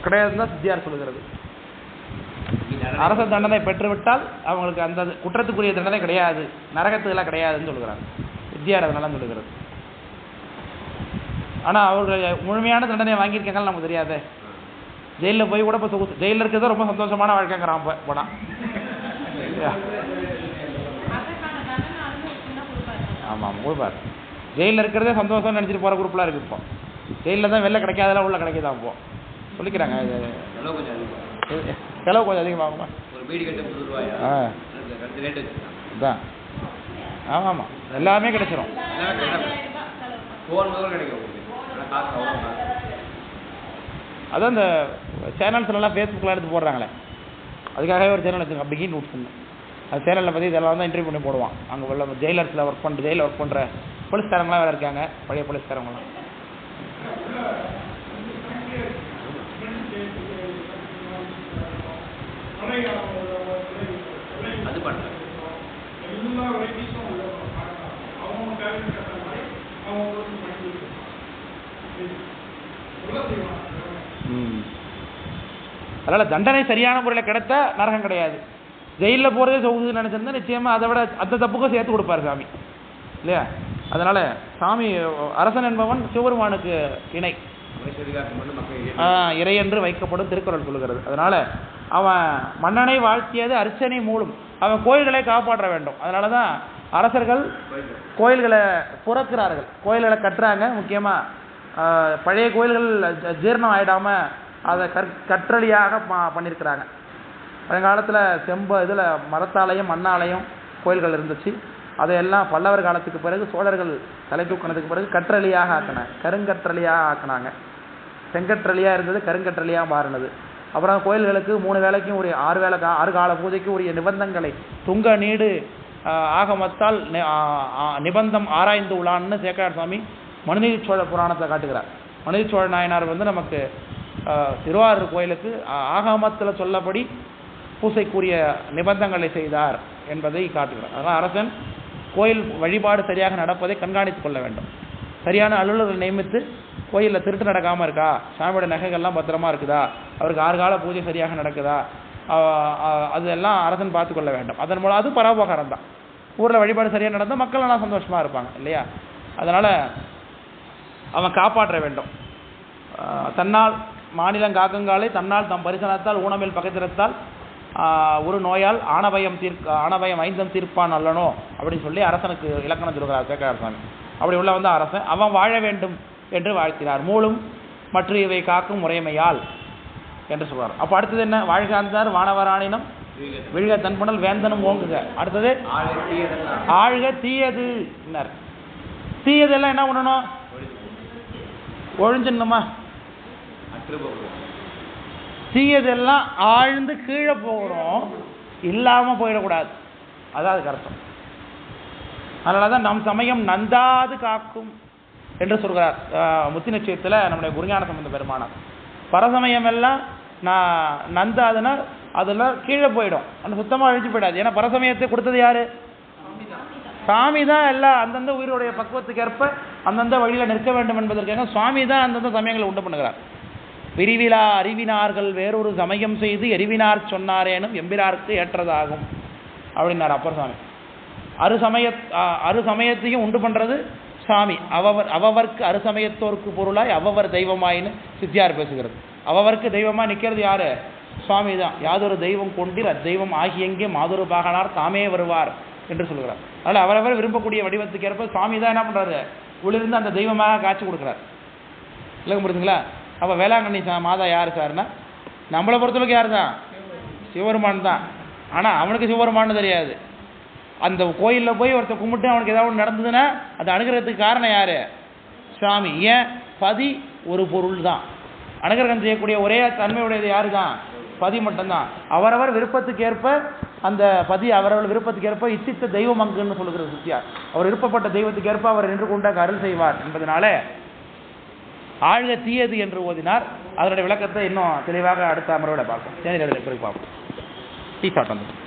கிடையாது தான் சித்தியார் சொல்லுகிறது. அரச தண்டனை பெற்றுவிட்டால் அவங்களுக்கு அந்த குற்றத்துக்குரிய தண்டனை கிடையாது, நரகத்துக்கெல்லாம் கிடையாதுன்னு சொல்லுகிறாங்க சித்தியார். அதனால சொல்லுகிறது. ஆனால் அவர்கள் முழுமையான தண்டனை வாங்கியிருக்காங்கன்னு நமக்கு தெரியாது. ஜெயிலில் போய் கூட இப்போ ஜெயிலில் இருக்கிறது ரொம்ப சந்தோஷமான வாழ்க்கைங்கிறான் இப்போ போனால். ஆமாம் கொடுப்பார். ஜெயிலில் இருக்கிறதே சந்தோஷம்னு நினச்சிட்டு போகிற குரூப்லாம் இருக்குது. இப்போ ஜெயிலில் தான் வெளில கிடைக்காதெல்லாம் உள்ள கிடைக்குதான் இப்போ சொல்லிக்கிறாங்க. செலவு கொஞ்சம் அதிகமாகுமா? தான் ஆமாம் ஆமாம் எல்லாமே கிடைச்சிரும். அதான் இந்த சேனல்ஸ்லாம் ஃபேஸ்புக்கில் எடுத்து போடுறாங்களே, அதுக்காகவே ஒரு சேனல் வச்சுருங்க, அப்படி ஹீட் நோட்ஸ். அது சேனலில் பற்றி இதெல்லாம் தான் இன்டர்வியூ பண்ணி போடுவான். அங்கே உள்ள ஜெயிலர்ஸில் ஒர்க் பண்ணுற ஜெயிலில் ஒர்க் பண்ணுற போலீஸ்காரங்களாம் வேறு இருக்காங்க, பழைய போலீஸ்காரங்களாம். அது பண்ணுறேன் அதனால் தண்டனை சரியான முறையில் கிடைத்த நரகம் கிடையாது. ஜெயிலில் போகிறதே சொகுதுன்னு நினச்சிருந்தா நிச்சயமாக அதை விட அந்த தப்புக்கும் சேர்த்து கொடுப்பார் சாமி இல்லையா? அதனால் சாமி அரசன் என்பவன் சிவபெருமானுக்கு இணை, இறை என்று வைக்கப்படும் திருக்குறள் சொல்லுகிறது. அதனால் அவன் மன்னனை வாழ்த்தியது அர்ச்சனை மூலம், அவன் கோயில்களை காப்பாற்ற வேண்டும். அதனால தான் அரசர்கள் கோயில்களை புறக்கிறார்கள், கோயில்களை கட்டுறாங்க. முக்கியமாக பழைய கோயில்கள் ஜீர்ணம் ஆகிடாமல் அதை கற்றளியாக பண்ணியிருக்கிறாங்க. பழைய காலத்தில் இதில் மரத்தாலையும் மண்ணாலையும் கோயில்கள் இருந்துச்சு. அதையெல்லாம் பல்லவர் காலத்துக்கு பிறகு சோழர்கள் தலை தூக்கினதுக்கு பிறகு கற்றளியாக ஆக்கினாங்க, கருங்கற்றளியாக ஆக்கினாங்க. செங்கற்றளியாக இருந்தது கருங்கற்றளியாக மாறினது. அப்புறம் கோயில்களுக்கு 3 வேளைக்கும் ஒரு 6 கால பூஜைக்கு உரிய நிபந்தங்களை துங்க நீடு ஆகமத்தால் நிபந்தம் ஆராய்ந்து உள்ளான்னு சேக்கரார் சுவாமி மனுநீதி சோழ புராணத்தை காட்டுகிறார். மனுநீதி சோழ நாயனார் நமக்கு திருவாரூர் கோயிலுக்கு ஆகமத்தில் சொல்லபடி பூசைக்குரிய நிபந்தங்களை செய்தார் என்பதை காட்டுகிறார். அதனால் அரசன் கோயில் வழிபாடு சரியாக நடப்பதை கண்காணித்துக் கொள்ள வேண்டும். சரியான அலுவலர்கள் நியமித்து கோயிலில் திருட்டு நடக்காமல் இருக்கா, சாமியோட நகைகள்லாம் பத்திரமா இருக்குதா, அவருக்கு 6 கால பூஜை சரியாக நடக்குதா, அதெல்லாம் அரசன் பார்த்து கொள்ள வேண்டும். அதன் மூலம் அது பரோபகாரம் தான். ஊரில் வழிபாடு சரியாக நடந்தால் மக்கள் எல்லாம் சந்தோஷமாக இருப்பாங்க இல்லையா? அதனால் அவன் காப்பாற்ற வேண்டும். தன்னால் மாநிலம் காக்குங்காலை தன்னால் தம் பரிசனத்தால் ஊனமேல் பகைத்திறத்தால் ஒரு நோயால் ஆணவயம் 5 தீர்ப்பான் அல்லனோ அப்படின்னு சொல்லி அரசனுக்கு இலக்கணம் சொல்கிறார் சேக்கரார் சுவாமி. அப்படி உள்ள அரசன் அவன் வாழ வேண்டும் என்று வாழ்த்தினார். மூலும் மற்ற இவை காக்கும் முறைமையால் என்று சொல்றார். அப்போ அடுத்தது என்ன? வாழ்காந்தார் வானவராணினம் விழுக தன்புணல் வேந்தனும் ஓங்குக. அடுத்தது ஆழ்க தீயது. தீயதெல்லாம் என்ன பண்ணணும்? ஒழிஞ்சிடணுமா? தீயதெல்லாம் ஆழ்ந்து கீழே போகணும், இல்லாம போயிடக்கூடாது. அதான் அதுக்கு அர்த்தம். அதனாலதான் நம் சமயம் நந்தாது காக்கும் என்று சொல்கிறார் முத்தி நிச்சயத்தில் நம்முடைய குருஞான சம்பந்த பெருமானார். பரசமயம் எல்லாம் நந்தாதுன்னா அதெல்லாம் கீழே போயிடும், அந்த சுத்தமாக அழிஞ்சு போயிடாது. ஏன்னா பரசமயத்தை கொடுத்தது யாரு? சுவாமி தான். எல்லாம் அந்தந்த உயிருடைய பக்குவத்துக்கு ஏற்ப அந்தந்த வழியில் நிற்க வேண்டும் என்பதற்காக சுவாமி தான் அந்தந்த சமயங்களை உண்டு பண்ணுகிறார். விரிவிலா அறிவினார்கள் வேறொரு சமயம் செய்து எரிவினார் சொன்னாரேனும் எம்பிராருக்கு ஏற்றதாகும் அப்படின்னார் அப்பர் சுவாமி. அரு சமயத்தையும் உண்டு பண்ணுறது சாமி. அவவர்க்கு அருசமயத்தோருக்கு பொருளாய் அவவர் தெய்வமாயின்னு சித்தியார் பேசுகிறது. அவவர்க்கு தெய்வமாக நிற்கிறது யாரு? சுவாமி தான். யாதொரு தெய்வம் கொண்டில் அத்தெய்வம் ஆகியங்கே மாதொரு பாகனார் தாமே வருவார் என்று சொல்கிறார். அதனால் அவரவர் விரும்பக்கூடிய வடிவத்துக்கு ஏற்ப சுவாமி தான் என்ன பண்ணுறாரு? உள்ளிருந்து அந்த தெய்வமாக காட்சி கொடுக்குறார். இல்லைங்க, புரியுதுங்களா? அப்போ வேளாங்கண்ணி மாதா யார் சார்னா நம்மளை பொறுத்தளவுக்கு யார் தான்? சிவபெருமான் தான். ஆனால் அவனுக்கு சிவபெருமான்னு தெரியாது. அந்த கோயிலில் போய் ஒருத்தர் கும்பிட்டு அவனுக்கு ஏதாவது நடந்ததுன்னா அது அனுகிரகத்துக்கு காரணம் யார்? சுவாமி. ஏன்? பதி ஒரு பொருள் தான். அனுகிரகம் செய்யக்கூடிய ஒரே தன்மையுடையது யாரு தான்? பதி மட்டும்தான். அவரவர் விருப்பத்துக்கு ஏற்ப அந்த பதி அவரவர் விருப்பத்துக்கு ஏற்ப இச்சித்த தெய்வம் அங்குன்னு சொல்லுகிற சித்தியார். அவர் விருப்பப்பட்ட தெய்வத்துக்கு ஏற்ப அவர் நின்று கொண்டாக அருள் செய்வார் என்பதனால ஆழ்க தீயது என்று ஓதினார். அதனுடைய விளக்கத்தை இன்னும் தெளிவாக அடுத்த அமர்வோட பார்ப்போம். தேனியில் பார்ப்போம். டீ சாப்பிட்டு